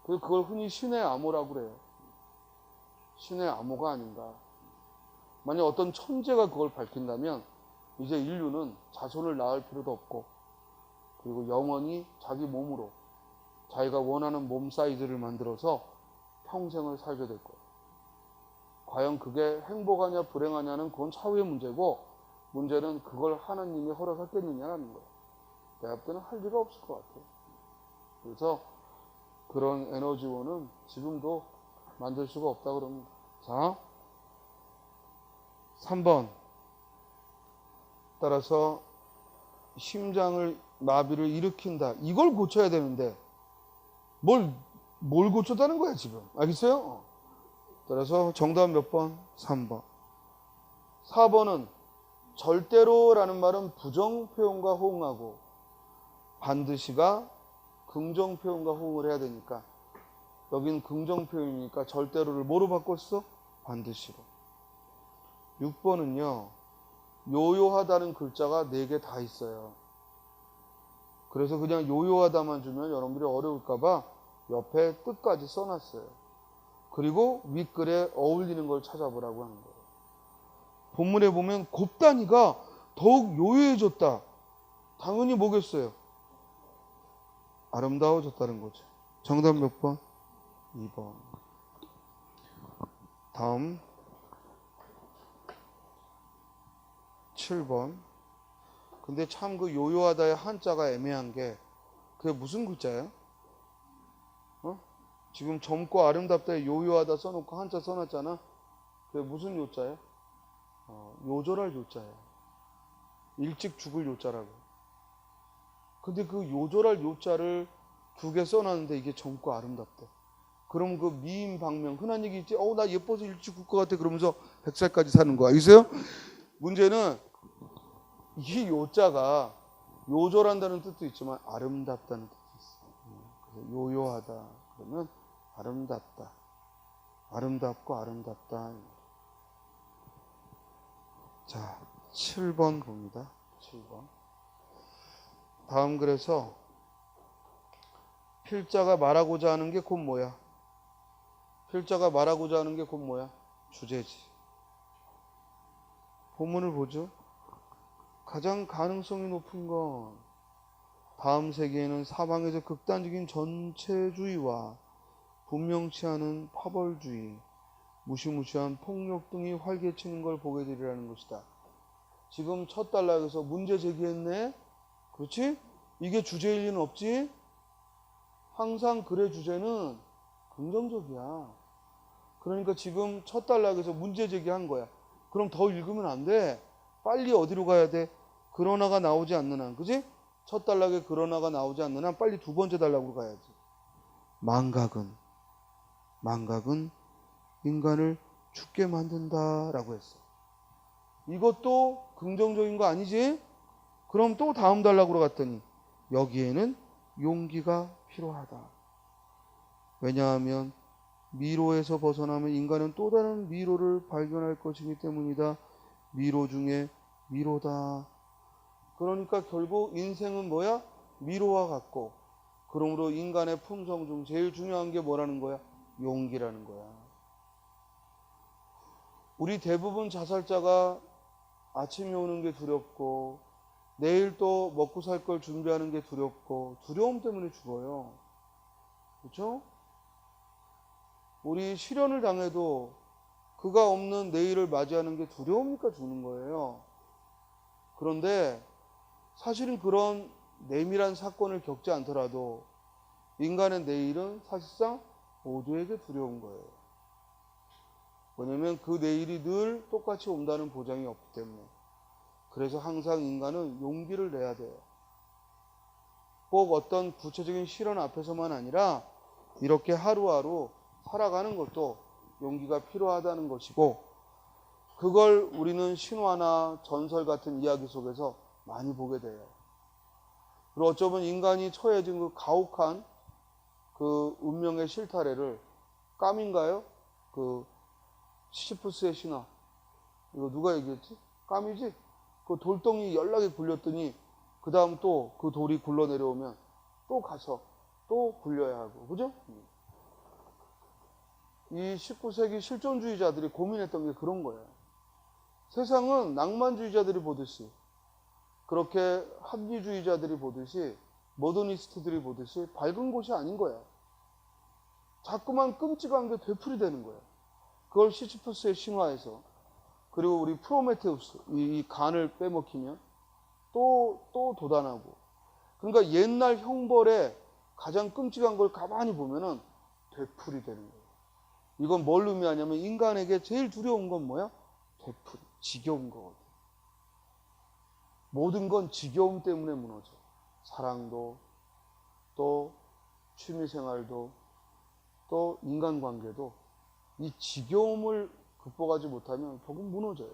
그래서 그걸 흔히 신의 암호라고 그래요. 신의 암호가 아닌가. 만약 어떤 천재가 그걸 밝힌다면 이제 인류는 자손을 낳을 필요도 없고, 그리고 영원히 자기 몸으로 자기가 원하는 몸 사이즈를 만들어서 평생을 살게 될 거예요. 과연 그게 행복하냐 불행하냐는 그건 차후의 문제고, 문제는 그걸 하나님이 허락했겠느냐라는 거예요. 내가 볼 때는 할 리가 없을 것 같아요. 그래서 그런 에너지원은 지금도 만들 수가 없다고 그럽니다. 자, 3번. 따라서 심장을 마비를 일으킨다. 이걸 고쳐야 되는데 뭘 고쳤다는 거야 지금. 알겠어요? 따라서 정답 몇 번? 3번. 4번은 절대로라는 말은 부정 표현과 호응하고 반드시가 긍정 표현과 호응을 해야 되니까 여긴 긍정 표현이니까 절대로를 뭐로 바꿨어? 반드시로. 6번은요. 요요하다는 글자가 4개 다 있어요. 그래서 그냥 요요하다만 주면 여러분들이 어려울까봐 옆에 뜻까지 써놨어요. 그리고 윗글에 어울리는 걸 찾아보라고 하는 거예요. 본문에 보면 곱다니가 더욱 요요해졌다. 당연히 뭐겠어요? 아름다워졌다는 거죠. 정답 몇 번? 2번. 다음 7번. 근데 참 그 요요하다의 한자가 애매한 게 그게 무슨 글자예요? 지금 젊고 아름답다에 요요하다 써놓고 한자 써놨잖아. 그게 무슨 요자예요? 요절할 요자예요. 일찍 죽을 요자라고. 근데 그 요절할 요자를 2개 써놨는데 이게 젊고 아름답대. 그럼 그 미인 방명 흔한 얘기 있지? 나 예뻐서 일찍 죽을 것 같아. 그러면서 100살까지 사는 거야. 알겠어요? 문제는 이 요자가 요절한다는 뜻도 있지만 아름답다는 뜻이 있어요. 그래서 요요하다 그러면 아름답다. 아름답고 아름답다. 자, 7번 봅니다. 7번. 다음 글에서 필자가 말하고자 하는 게 곧 뭐야? 필자가 말하고자 하는 게 곧 뭐야? 주제지. 본문을 보죠. 가장 가능성이 높은 건 다음 세기에는 사방에서 극단적인 전체주의와 분명치 않은 파벌주의, 무시무시한 폭력 등이 활개치는 걸 보게 되리라는 것이다. 지금 첫 단락에서 문제 제기했네? 그렇지? 이게 주제일 리는 없지? 항상 글의 주제는 긍정적이야. 그러니까 지금 첫 단락에서 문제 제기한 거야. 그럼 더 읽으면 안 돼. 빨리 어디로 가야 돼? 그러나가 나오지 않는 한. 그지? 첫 단락에 그러나가 나오지 않는 한 빨리 2번째 단락으로 가야지. 망각은 인간을 죽게 만든다라고 했어. 이것도 긍정적인 거 아니지? 그럼 또 다음 단락으로 갔더니 여기에는 용기가 필요하다. 왜냐하면 미로에서 벗어나면 인간은 또 다른 미로를 발견할 것이기 때문이다. 미로 중에 미로다. 그러니까 결국 인생은 뭐야? 미로와 같고, 그러므로 인간의 품성 중 제일 중요한 게 뭐라는 거야? 용기라는 거야. 우리 대부분 자살자가 아침이 오는 게 두렵고 내일 또 먹고 살 걸 준비하는 게 두렵고 두려움 때문에 죽어요. 그렇죠? 우리 실연을 당해도 그가 없는 내일을 맞이하는 게 두려우니까 죽는 거예요. 그런데 사실은 그런 내밀한 사건을 겪지 않더라도 인간의 내일은 사실상 모두에게 두려운 거예요. 왜냐하면 그 내일이 늘 똑같이 온다는 보장이 없기 때문에. 그래서 항상 인간은 용기를 내야 돼요. 꼭 어떤 구체적인 실현 앞에서만 아니라 이렇게 하루하루 살아가는 것도 용기가 필요하다는 것이고, 그걸 우리는 신화나 전설 같은 이야기 속에서 많이 보게 돼요. 그리고 어쩌면 인간이 처해진 그 가혹한 그 운명의 실타래를 까미인가요? 그 시시프스의 신화. 이거 누가 얘기했지? 까미지? 그 돌덩이 연락에 굴렸더니 그 다음 또 그 돌이 굴러 내려오면 또 가서 또 굴려야 하고. 그죠? 이 19세기 실존주의자들이 고민했던 게 그런 거예요. 세상은 낭만주의자들이 보듯이, 그렇게 합리주의자들이 보듯이, 모더니스트들이 보듯이 밝은 곳이 아닌 거야. 자꾸만 끔찍한 게 되풀이되는 거야. 그걸 시시프스의 신화에서. 그리고 우리 프로메테우스, 이 간을 빼먹히면 또 도단하고. 그러니까 옛날 형벌에 가장 끔찍한 걸 가만히 보면은 되풀이 되는 거예요. 이건 뭘 의미하냐면 인간에게 제일 두려운 건 뭐야? 되풀이, 지겨운 거거든. 모든 건 지겨움 때문에 무너져. 사랑도, 또 취미생활도, 또 인간관계도 이 지겨움을 극복하지 못하면 결국 무너져요.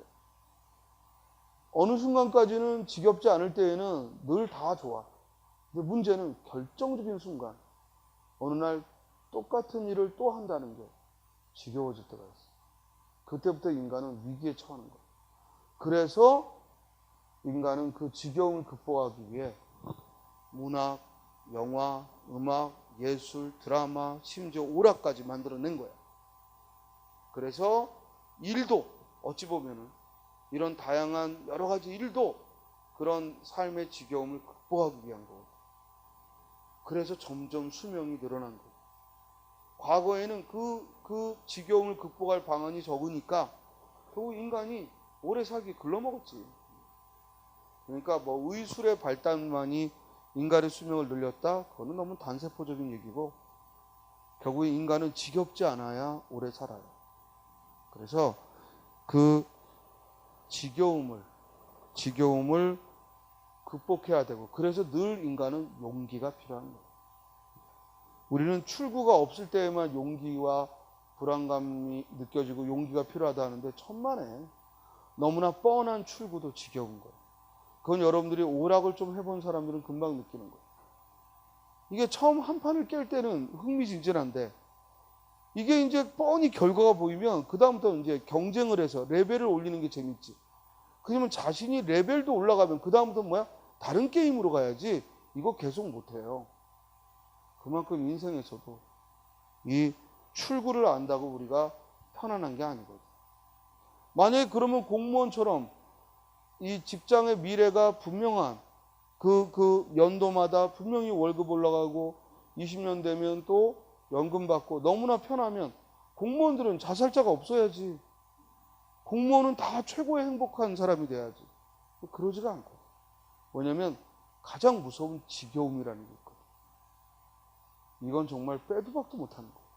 어느 순간까지는 지겹지 않을 때에는 늘 다 좋아. 근데 문제는 결정적인 순간, 어느 날 똑같은 일을 또 한다는 게 지겨워질 때가 있어. 그때부터 인간은 위기에 처하는 거야. 그래서 인간은 그 지겨움을 극복하기 위해 문학, 영화, 음악, 예술, 드라마, 심지어 오락까지 만들어낸 거야. 그래서 일도 어찌 보면은 이런 다양한 여러 가지 일도 그런 삶의 지겨움을 극복하기 위한 거고, 그래서 점점 수명이 늘어난 거고, 과거에는 그 지겨움을 극복할 방안이 적으니까 결국 인간이 오래 살기 글러먹었지. 그러니까 뭐 의술의 발달만이 인간의 수명을 늘렸다? 그거는 너무 단세포적인 얘기고, 결국에 인간은 지겹지 않아야 오래 살아요. 그래서 그 지겨움을 극복해야 되고, 그래서 늘 인간은 용기가 필요한 거예요. 우리는 출구가 없을 때에만 용기와 불안감이 느껴지고 용기가 필요하다 하는데 천만에 너무나 뻔한 출구도 지겨운 거예요. 그건 여러분들이 오락을 좀 해본 사람들은 금방 느끼는 거예요. 이게 처음 한 판을 깰 때는 흥미진진한데, 이게 이제 뻔히 결과가 보이면 그다음부터 이제 경쟁을 해서 레벨을 올리는 게 재밌지. 그러면 자신이 레벨도 올라가면 그다음부터 뭐야? 다른 게임으로 가야지. 이거 계속 못해요. 그만큼 인생에서도 이 출구를 안다고 우리가 편안한 게 아니거든. 만약에 그러면 공무원처럼 이 직장의 미래가 분명한 그 연도마다 분명히 월급 올라가고 20년 되면 또 연금 받고 너무나 편하면 공무원들은 자살자가 없어야지. 공무원은 다 최고의 행복한 사람이 돼야지. 그러지가 않고. 왜냐면 가장 무서운 지겨움이라는 게 있거든. 이건 정말 빼도 박도 못하는 거예요.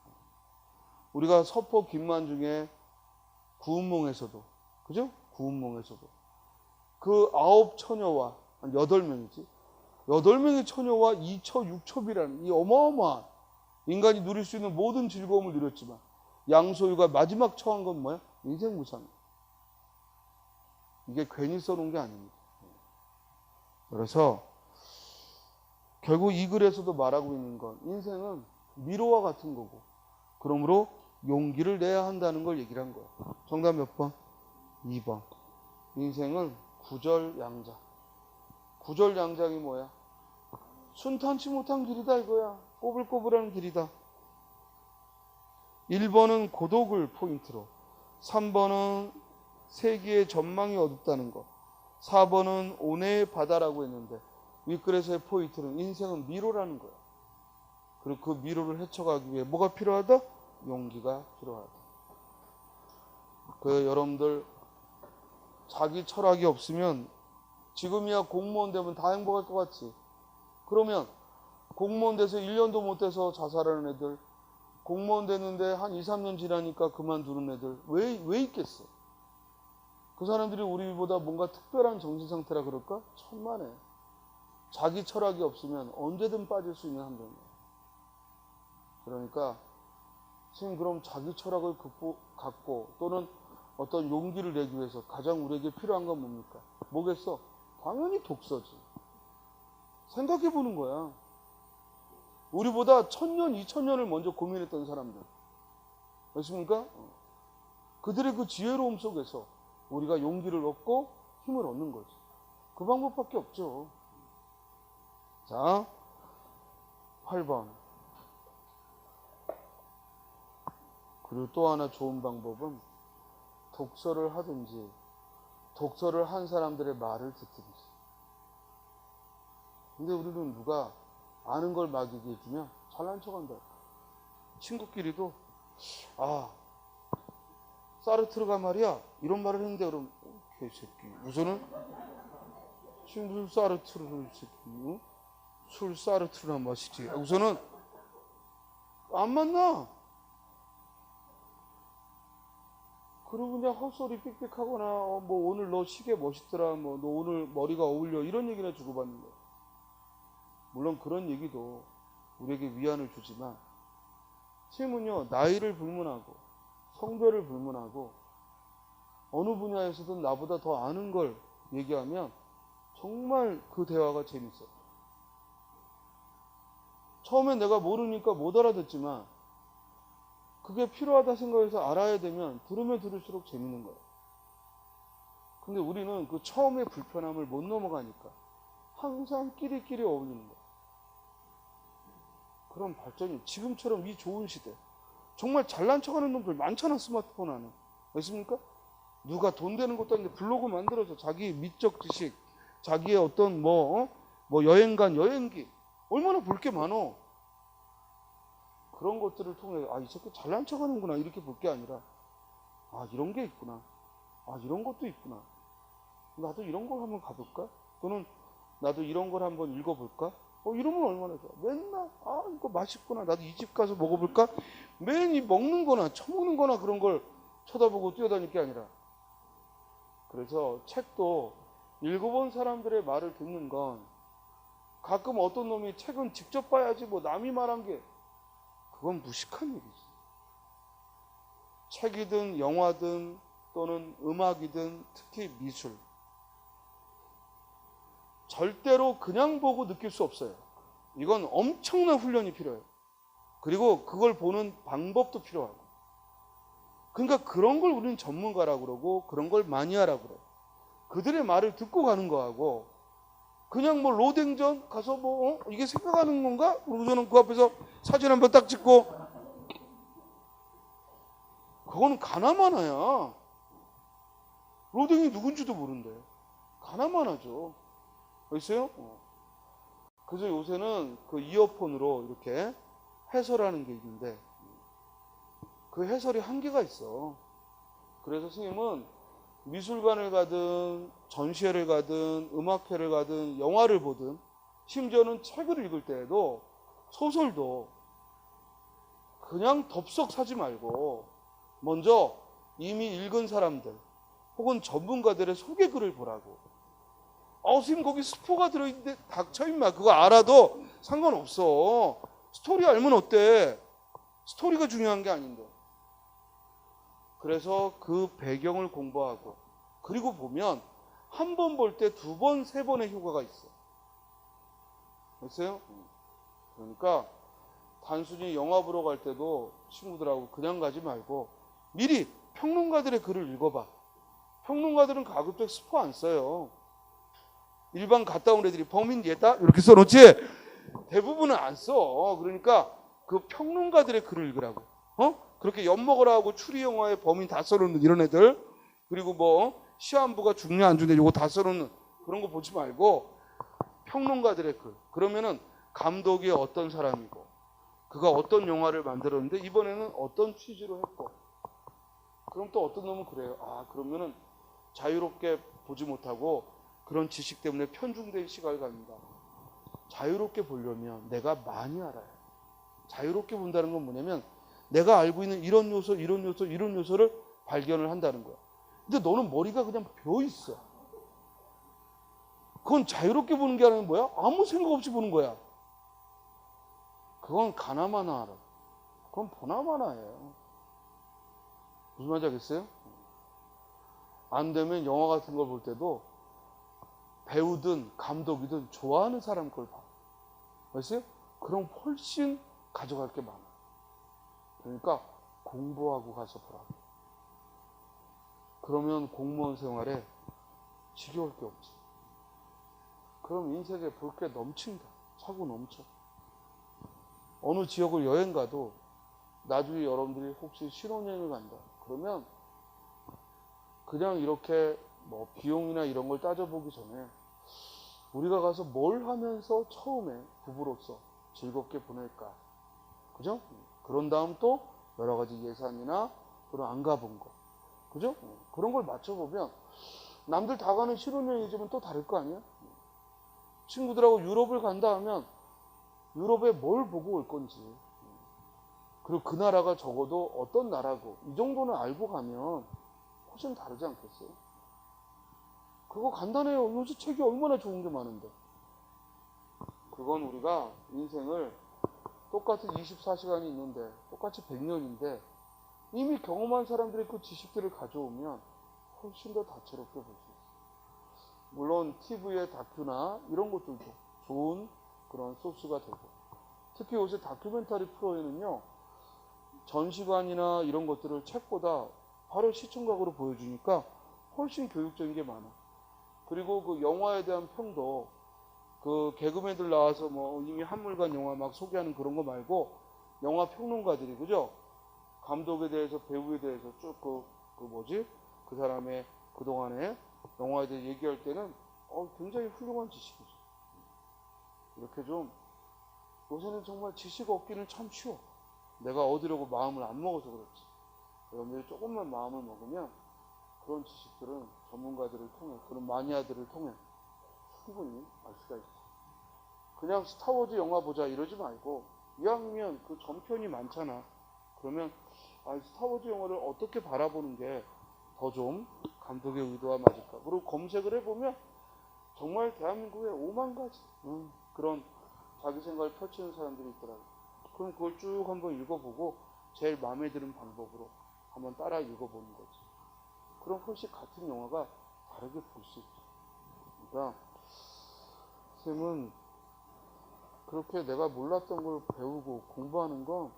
우리가 서포 김만중의 구운몽에서도, 그죠? 구운몽에서도 그 9처녀와 한 8명이지. 8명의 처녀와 2첩, 6첩이라는 이 어마어마한 인간이 누릴 수 있는 모든 즐거움을 누렸지만 양소유가 마지막 처한 건 뭐야? 인생 무상. 이게 괜히 써놓은 게 아닙니다. 그래서 결국 이 글에서도 말하고 있는 건 인생은 미로와 같은 거고, 그러므로 용기를 내야 한다는 걸 얘기를 한 거예요. 정답 몇 번? 2번. 인생은 구절양장. 구절양장이 뭐야? 순탄치 못한 길이다 이거야. 꼬불꼬불한 길이다. 1번은 고독을 포인트로, 3번은 세기의 전망이 어둡다는 거, 4번은 온해의 바다라고 했는데 윗글에서의 포인트는 인생은 미로라는 거야. 그리고 그 미로를 헤쳐가기 위해 뭐가 필요하다? 용기가 필요하다. 그 여러분들 자기 철학이 없으면 지금이야 공무원 되면 다 행복할 것 같지. 그러면 공무원 돼서 1년도 못 돼서 자살하는 애들, 공무원 됐는데 한 2, 3년 지나니까 그만두는 애들 왜 있겠어? 그 사람들이 우리보다 뭔가 특별한 정신 상태라 그럴까? 천만에. 자기 철학이 없으면 언제든 빠질 수 있는 함정이에요. 그러니까 선생님, 그럼 자기 철학을 갖고 또는 어떤 용기를 내기 위해서 가장 우리에게 필요한 건 뭡니까? 뭐겠어? 당연히 독서지. 생각해 보는 거야. 우리보다 1000년, 2000년을 먼저 고민했던 사람들. 그렇습니까? 그들의 그 지혜로움 속에서 우리가 용기를 얻고 힘을 얻는 거지. 그 방법밖에 없죠. 자, 8번. 그리고 또 하나 좋은 방법은 독서를 하든지 독서를 한 사람들의 말을 듣든지. 근데 우리는 누가 아는 걸 막 얘기해 주면 잘난 척한다. 친구끼리도 사르트르가 말이야 이런 말을 했는데, 그럼 개새끼 우선은 지금 무슨 사르트르를 새끼 술 사르트나 마시지. 우선은 안 만나. 그리고 그냥 헛소리 삑삑하거나 뭐 오늘 너 시계 멋있더라, 뭐 너 오늘 머리가 어울려, 이런 얘기나 주고받는 거예요. 물론 그런 얘기도 우리에게 위안을 주지만 선생님은요, 나이를 불문하고 성별을 불문하고 어느 분야에서든 나보다 더 아는 걸 얘기하면 정말 그 대화가 재밌어요. 처음엔 내가 모르니까 못 알아듣지만 그게 필요하다 생각해서 알아야 되면 들으면 들을수록 재밌는 거예요. 근데 우리는 그 처음의 불편함을 못 넘어가니까 항상 끼리끼리 어울리는 거예요. 그런 발전이 지금처럼 이 좋은 시대, 정말 잘난 척하는 놈들 많잖아. 스마트폰 안에. 맞습니까? 누가 돈 되는 것도 아닌데 블로그 만들어서 자기 미적 지식, 자기의 어떤 뭐 여행간 여행기, 얼마나 볼 게 많어. 그런 것들을 통해 이 새끼 잘난 척하는구나 이렇게 볼 게 아니라 이런 게 있구나, 이런 것도 있구나, 나도 이런 걸 한번 가볼까, 또는 나도 이런 걸 한번 읽어볼까, 이러면 얼마나 좋아. 맨날 이거 맛있구나, 나도 이 집 가서 먹어볼까, 맨 이 먹는 거나 처먹는 거나 그런 걸 쳐다보고 뛰어다닐 게 아니라. 그래서 책도 읽어본 사람들의 말을 듣는 건, 가끔 어떤 놈이 책은 직접 봐야지 뭐 남이 말한 게, 그건 무식한 얘기지. 책이든 영화든 또는 음악이든 특히 미술, 절대로 그냥 보고 느낄 수 없어요. 이건 엄청난 훈련이 필요해요. 그리고 그걸 보는 방법도 필요하고. 그러니까 그런 걸 우리는 전문가라고 그러고 그런 걸 마니아라고 그래요. 그들의 말을 듣고 가는 거하고 그냥 뭐 로댕전 가서 이게 생각하는 건가? 그리고 저는 그 앞에서 사진 한번 딱 찍고, 그거는 가나마나야. 로댕이 누군지도 모른대. 가나마나죠. 있어요? 그래서 요새는 그 이어폰으로 이렇게 해설하는 게 있는데 그 해설이 한계가 있어. 그래서 선생님은 미술관을 가든 전시회를 가든 음악회를 가든 영화를 보든 심지어는 책을 읽을 때에도 소설도 그냥 덥석 사지 말고 먼저 이미 읽은 사람들 혹은 전문가들의 소개글을 보라고. 선생님 거기 스포가 들어있는데 닥쳐 임마. 그거 알아도 상관없어. 스토리 알면 어때? 스토리가 중요한 게 아닌데. 그래서 그 배경을 공부하고, 그리고 보면 한 번 볼 때 두 번, 세 번의 효과가 있어. 됐어요? 그러니까 단순히 영화 보러 갈 때도 친구들하고 그냥 가지 말고 미리 평론가들의 글을 읽어봐. 평론가들은 가급적 스포 안 써요. 일반 갔다 온 애들이 범인 얘다? 이렇게 써놓지 대부분은 안 써. 그러니까 그 평론가들의 글을 읽으라고. 그렇게 엿먹으라 하고 추리 영화에 범인 다 써놓는 이런 애들, 그리고 시한부가 죽냐 안 죽냐 이거 다 써놓는 그런 거 보지 말고 평론가들의 글. 그러면은 감독이 어떤 사람이고 그가 어떤 영화를 만들었는데 이번에는 어떤 취지로 했고, 그럼 또 어떤 놈은 그래요. 그러면은 자유롭게 보지 못하고 그런 지식 때문에 편중된 시각을 갖는다. 자유롭게 보려면 내가 많이 알아야 해. 자유롭게 본다는 건 뭐냐면 내가 알고 있는 이런 요소, 이런 요소, 이런 요소를 발견을 한다는 거야. 근데 너는 머리가 그냥 벼 있어. 그건 자유롭게 보는 게 아니라 뭐야? 아무 생각 없이 보는 거야. 그건 가나마나 알아. 그건 보나마나예요. 무슨 말인지 알겠어요? 안 되면 영화 같은 걸 볼 때도 배우든 감독이든 좋아하는 사람 걸 봐. 알겠어요? 그럼 훨씬 가져갈 게 많아. 그러니까 공부하고 가서 보라. 그러면 공무원 생활에 지겨울 게 없지. 그럼 인생에 볼 게 넘친다. 차고 넘쳐. 어느 지역을 여행 가도 나중에 여러분들이 혹시 신혼여행을 간다. 그러면 그냥 이렇게 비용이나 이런 걸 따져보기 전에 우리가 가서 뭘 하면서 처음에 부부로서 즐겁게 보낼까. 그죠? 그런 다음 또 여러 가지 예산이나 그런 안 가본 거. 그죠? 그런 걸 맞춰보면 남들 다 가는 신혼여행이지만 또 다를 거 아니야? 친구들하고 유럽을 간다 하면 유럽에 뭘 보고 올 건지, 그리고 그 나라가 적어도 어떤 나라고, 이 정도는 알고 가면 훨씬 다르지 않겠어요? 그거 간단해요. 요새 책이 얼마나 좋은 게 많은데. 그건 우리가 인생을 똑같은 24시간이 있는데, 똑같이 100년인데, 이미 경험한 사람들의 그 지식들을 가져오면 훨씬 더 다채롭게 볼 수 있어요. 물론 TV의 다큐나 이런 것들도 좋은 그런 소스가 되고, 특히 요새 다큐멘터리 프로에는요, 전시관이나 이런 것들을 책보다 바로 시청각으로 보여주니까 훨씬 교육적인 게 많아. 그리고 그 영화에 대한 평도, 그 개그맨들 나와서 뭐 이미 한물간 영화 막 소개하는 그런 거 말고, 영화 평론가들이, 그죠? 감독에 대해서, 배우에 대해서 쭉 그 사람의 그동안의 영화에 대해 얘기할 때는 굉장히 훌륭한 지식이죠. 이렇게 좀, 요새는 정말 지식 얻기는 참 쉬워. 내가 얻으려고 마음을 안 먹어서 그렇지. 여러분들이 조금만 마음을 먹으면 그런 지식들은 전문가들을 통해, 그런 마니아들을 통해 충분히 알 수가 있어. 그냥 스타워즈 영화 보자 이러지 말고, 이왕이면 그 전편이 많잖아. 그러면 스타워즈 영화를 어떻게 바라보는 게 더 좀 감독의 의도와 맞을까. 그리고 검색을 해보면 정말 대한민국에 5만 가지 그런 자기 생각을 펼치는 사람들이 있더라고요. 그럼 그걸 쭉 한번 읽어보고 제일 마음에 드는 방법으로 한번 따라 읽어보는 거지. 그럼 훨씬 같은 영화가 다르게 볼 수 있죠. 그러니까 쌤은 그렇게 내가 몰랐던 걸 배우고 공부하는 건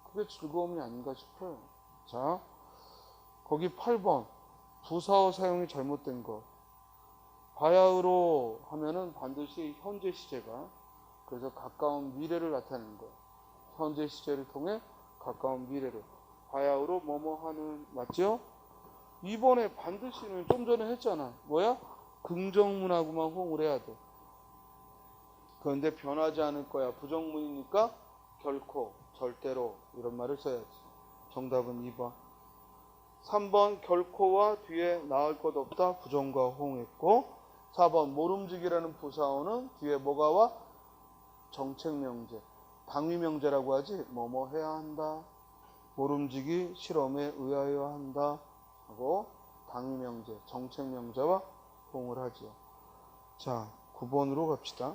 그게 즐거움이 아닌가 싶어요. 자, 거기 8번 부사어 사용이 잘못된 거. 바야흐로 하면은 반드시 현재 시제가, 그래서 가까운 미래를 나타내는 거예요. 현재 시제를 통해 가까운 미래를. 바야흐로 뭐뭐 하는, 맞죠? 이번에 반드시는 좀 전에 했잖아. 뭐야? 긍정문하고만 호응을 해야 돼. 그런데 변하지 않을 거야. 부정문이니까 결코, 절대로 이런 말을 써야지. 정답은 2번. 3번 결코와 뒤에 나을 것 없다. 부정과 호응했고, 4번 모름지기라는 부사어는 뒤에 뭐가 와? 정책명제. 당위명제라고 하지. 뭐뭐 해야 한다. 모름지기 실험에 의하여 한다. 하고 당위명제, 정책명제와 호응을 하지요. 자, 9번으로 갑시다.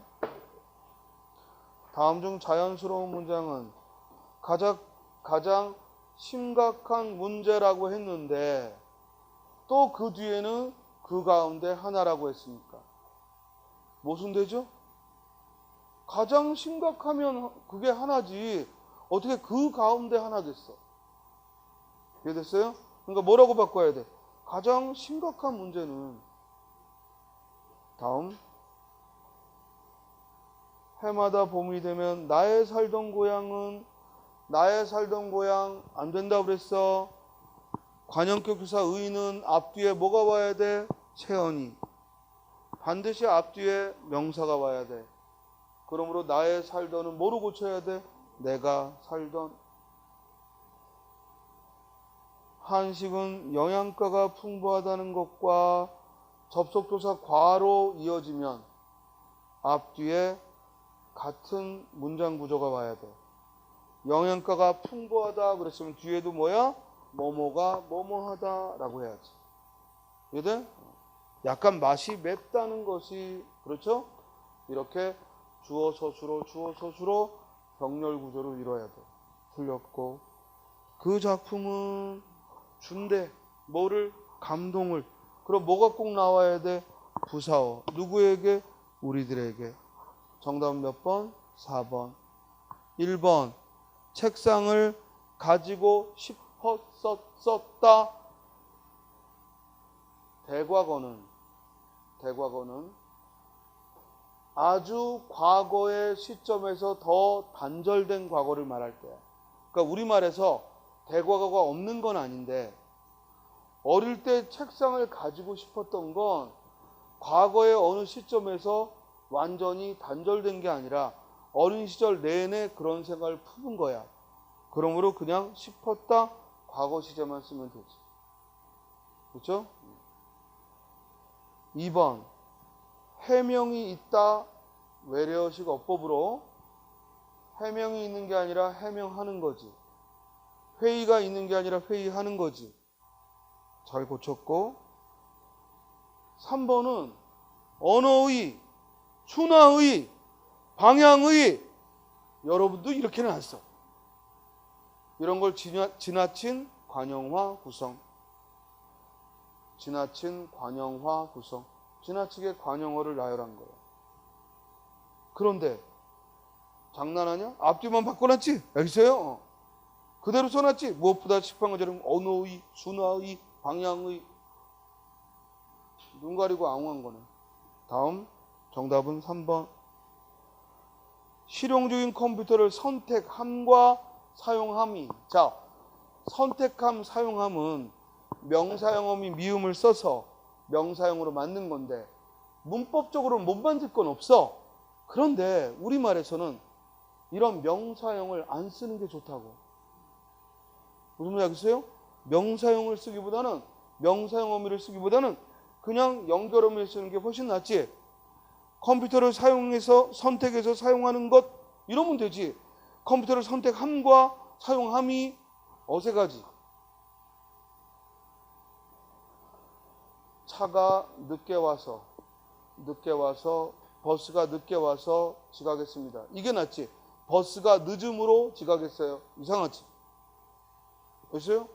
다음 중 자연스러운 문장은 가장 심각한 문제라고 했는데 또 그 뒤에는 그 가운데 하나라고 했으니까 무슨 되죠? 가장 심각하면 그게 하나지 어떻게 그 가운데 하나 됐어? 이해됐어요? 그러니까 뭐라고 바꿔야 돼? 가장 심각한 문제는, 다음, 해마다 봄이 되면 나의 살던 고향 안 된다고 그랬어. 관형격 교사 의는 앞뒤에 뭐가 와야 돼? 세언이. 반드시 앞뒤에 명사가 와야 돼. 그러므로 나의 살던은 뭐로 고쳐야 돼? 내가 살던. 한식은 영양가가 풍부하다는 것과 접속조사 과로 이어지면 앞뒤에 같은 문장 구조가 와야 돼. 영양가가 풍부하다 그랬으면 뒤에도 뭐야? 뭐뭐가 뭐뭐하다 라고 해야지. 이해돼? 약간 맛이 맵다는 것이, 그렇죠? 이렇게 주어 서술로 병렬 구조를 이뤄야 돼. 틀렸고, 그 작품은 준대. 뭐를? 감동을. 그럼 뭐가 꼭 나와야 돼? 부사어. 누구에게? 우리들에게. 정답은 몇 번? 4번. 1번. 책상을 가지고 싶었었다. 대과거는 아주 과거의 시점에서 더 단절된 과거를 말할 때야. 그러니까 우리말에서 대과거가 없는 건 아닌데, 어릴 때 책상을 가지고 싶었던 건 과거의 어느 시점에서 완전히 단절된 게 아니라 어린 시절 내내 그런 생각을 품은 거야. 그러므로 그냥 싶었다 과거 시제만 쓰면 되지. 그렇죠? 2번 해명이 있다 외래어식 어법으로 해명이 있는 게 아니라 해명하는 거지. 회의가 있는 게 아니라 회의하는 거지. 잘 고쳤고, 3번은 언어의, 순화의, 방향의, 여러분도 이렇게는 안 써. 이런 걸 지나친 관용화 구성. 지나친 관용화 구성. 지나치게 관용어를 나열한 거예요. 그런데 장난하냐? 앞뒤만 바꿔놨지? 알겠어요? 그대로 써놨지? 무엇보다 습한 것처럼 언어의, 순화의, 방향의. 눈 가리고 앙한 거네. 다음 정답은 3번. 실용적인 컴퓨터를 선택함과 사용함이. 자, 선택함, 사용함은 명사형어미 미음을 써서 명사형으로 만든 건데 문법적으로 못 만들 건 없어. 그런데 우리말에서는 이런 명사형을 안 쓰는 게 좋다고. 무슨 말인지 알겠어요? 명사형을 쓰기보다는, 명사형어미를 쓰기보다는 그냥 연결어미를 쓰는 게 훨씬 낫지. 컴퓨터를 사용해서 선택해서 사용하는 것 이러면 되지. 컴퓨터를 선택함과 사용함이 어색하지. 차가 늦게 와서 버스가 늦게 와서 지각했습니다. 이게 낫지. 버스가 늦음으로 지각했어요. 이상하지. 됐어요?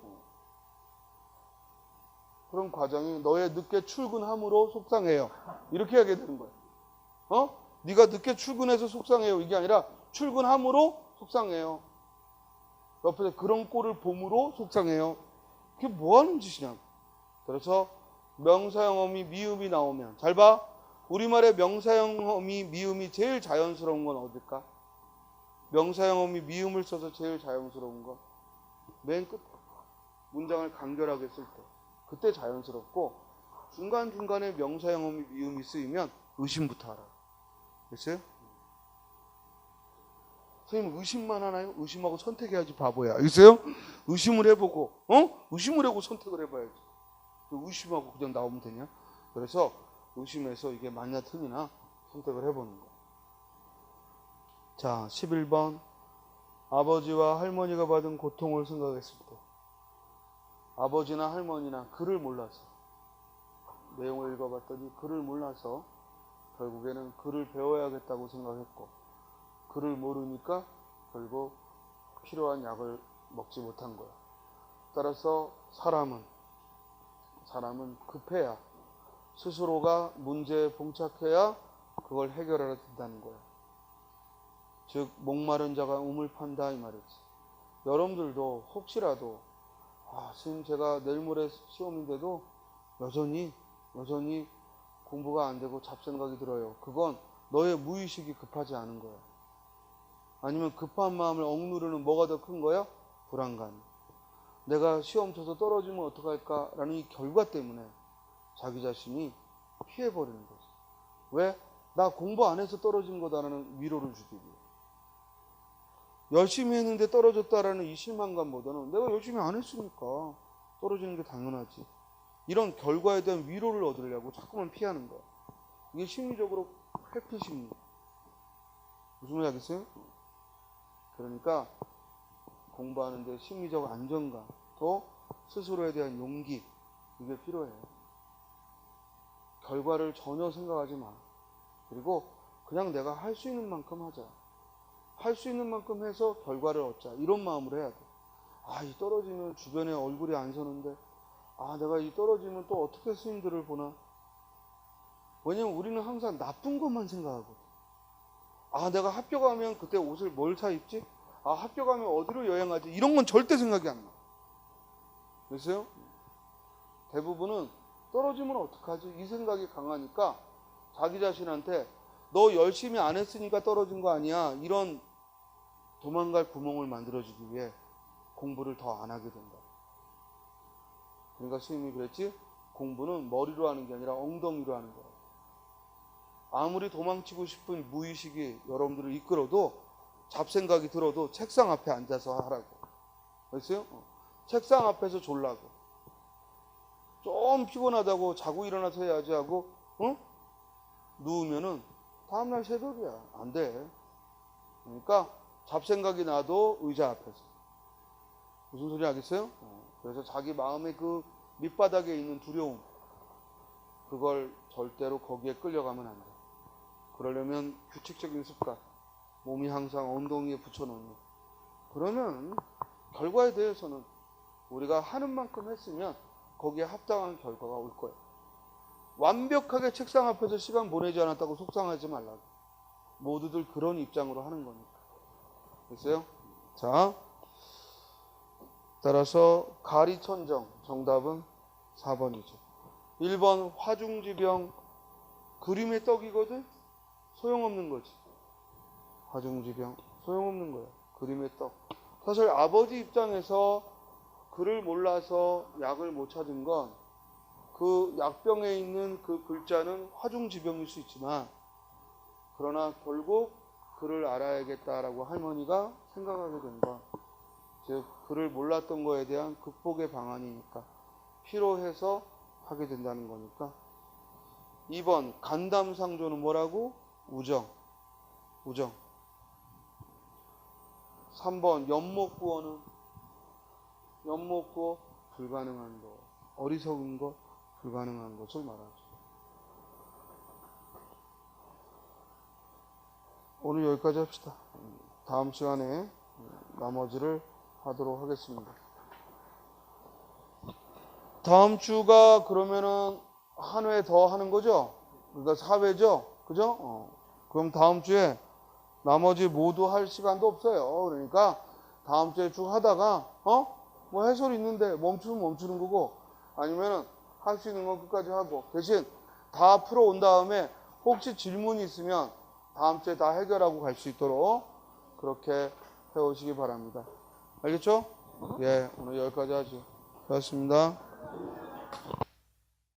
그런 과정이 너의 늦게 출근함으로 속상해요. 이렇게 하게 되는 거예요. 네가 늦게 출근해서 속상해요. 이게 아니라 출근함으로 속상해요. 옆에서 그런 꼴을 봄으로 속상해요. 그게 뭐 하는 짓이냐. 그래서 명사형어미 미음이 나오면 잘 봐. 우리말의 명사형어미 미음이 제일 자연스러운 건 어딜까? 명사형어미 미음을 써서 제일 자연스러운 건 맨 끝 문장을 간결하게 쓸 때 그때 자연스럽고, 중간중간에 명사형어미 미음이 쓰이면 의심부터 하라. 됐어요? 선생님 의심만 하나요? 의심하고 선택해야지 바보야. 알겠어요? 의심을 해보고 의심을 하고 선택을 해봐야지. 의심하고 그냥 나오면 되냐? 그래서 의심해서 이게 맞냐 틀리나 선택을 해보는 거. 자, 11번. 아버지와 할머니가 받은 고통을 생각했을 때 아버지나 할머니나 글을 몰라서, 내용을 읽어봤더니 글을 몰라서 결국에는 글을 배워야겠다고 생각했고, 글을 모르니까 결국 필요한 약을 먹지 못한 거야. 따라서 사람은 급해야, 스스로가 문제에 봉착해야 그걸 해결하려 든다는 거야. 즉 목마른 자가 우물 판다 이 말이지. 여러분들도 혹시라도 선생님 제가 내일 모레 시험인데도 여전히 공부가 안 되고 잡생각이 들어요. 그건 너의 무의식이 급하지 않은 거야. 아니면 급한 마음을 억누르는 뭐가 더 큰 거야? 불안감. 내가 시험 쳐서 떨어지면 어떡할까라는 이 결과 때문에 자기 자신이 피해버리는 거지. 왜? 나 공부 안 해서 떨어진 거다라는 위로를 주기 위해. 열심히 했는데 떨어졌다라는 이 실망감보다는 내가 열심히 안 했으니까 떨어지는 게 당연하지. 이런 결과에 대한 위로를 얻으려고 자꾸만 피하는 거야. 이게 심리적으로 회피 심리. 무슨 말인지 알겠어요? 그러니까 공부하는데 심리적 안정감, 또 스스로에 대한 용기, 이게 필요해. 결과를 전혀 생각하지 마. 그리고 그냥 내가 할 수 있는 만큼 하자. 할 수 있는 만큼 해서 결과를 얻자. 이런 마음으로 해야 돼. 이 떨어지면 주변에 얼굴이 안 서는데, 내가 이 떨어지면 또 어떻게 스님들을 보나. 왜냐면 우리는 항상 나쁜 것만 생각하거든. 내가 합격하면 그때 옷을 뭘 사 입지? 합격하면 어디로 여행하지? 이런 건 절대 생각이 안 나. 그랬어요? 대부분은 떨어지면 어떡하지? 이 생각이 강하니까 자기 자신한테 너 열심히 안 했으니까 떨어진 거 아니야. 이런 도망갈 구멍을 만들어주기 위해 공부를 더 안 하게 된다. 그러니까 스님이 그랬지? 공부는 머리로 하는 게 아니라 엉덩이로 하는 거야. 아무리 도망치고 싶은 무의식이 여러분들을 이끌어도, 잡생각이 들어도 책상 앞에 앉아서 하라고. 알겠어요? 책상 앞에서 졸라고. 좀 피곤하다고 자고 일어나서 해야지 하고 누우면은 다음날 새벽이야. 안 돼. 그러니까 잡생각이 나도 의자 앞에서. 무슨 소리 알겠어요? 그래서 자기 마음의 그 밑바닥에 있는 두려움, 그걸 절대로 거기에 끌려가면 안 돼. 그러려면 규칙적인 습관, 몸이 항상 엉덩이에 붙여놓는. 그러면 결과에 대해서는 우리가 하는 만큼 했으면 거기에 합당한 결과가 올 거예요. 완벽하게 책상 앞에서 시간 보내지 않았다고 속상하지 말라고. 모두들 그런 입장으로 하는 거니까. 됐어요? 자, 따라서 가리천정, 정답은 4번이죠. 1번 화중지병, 그림의 떡이거든? 소용없는 거지. 화중지병 소용없는 거야. 그림의 떡. 사실 아버지 입장에서 글을 몰라서 약을 못 찾은 건 그 약병에 있는 그 글자는 화중지병일 수 있지만, 그러나 결국 글을 알아야겠다라고 할머니가 생각하게 된 건, 즉 글을 몰랐던 거에 대한 극복의 방안이니까, 필요해서 하게 된다는 거니까. 2번 간담상조는 뭐라고? 우정. 3번 연못구어는? 연못구어 불가능한 거, 어리석은 거, 불가능한 것을 말하죠. 오늘 여기까지 합시다. 다음 시간에 나머지를 하도록 하겠습니다. 다음 주가 그러면은 한 회 더 하는 거죠? 그러니까 4회죠? 그죠? 그럼 다음 주에 나머지 모두 할 시간도 없어요. 그러니까 다음 주에 쭉 하다가 뭐 해설 있는데 멈추면 멈추는 거고, 아니면은 할 수 있는 건 끝까지 하고, 대신 다 풀어온 다음에 혹시 질문이 있으면 다음 주에 다 해결하고 갈 수 있도록 그렇게 해오시기 바랍니다. 알겠죠? 예, 오늘 여기까지 하죠. 고맙습니다.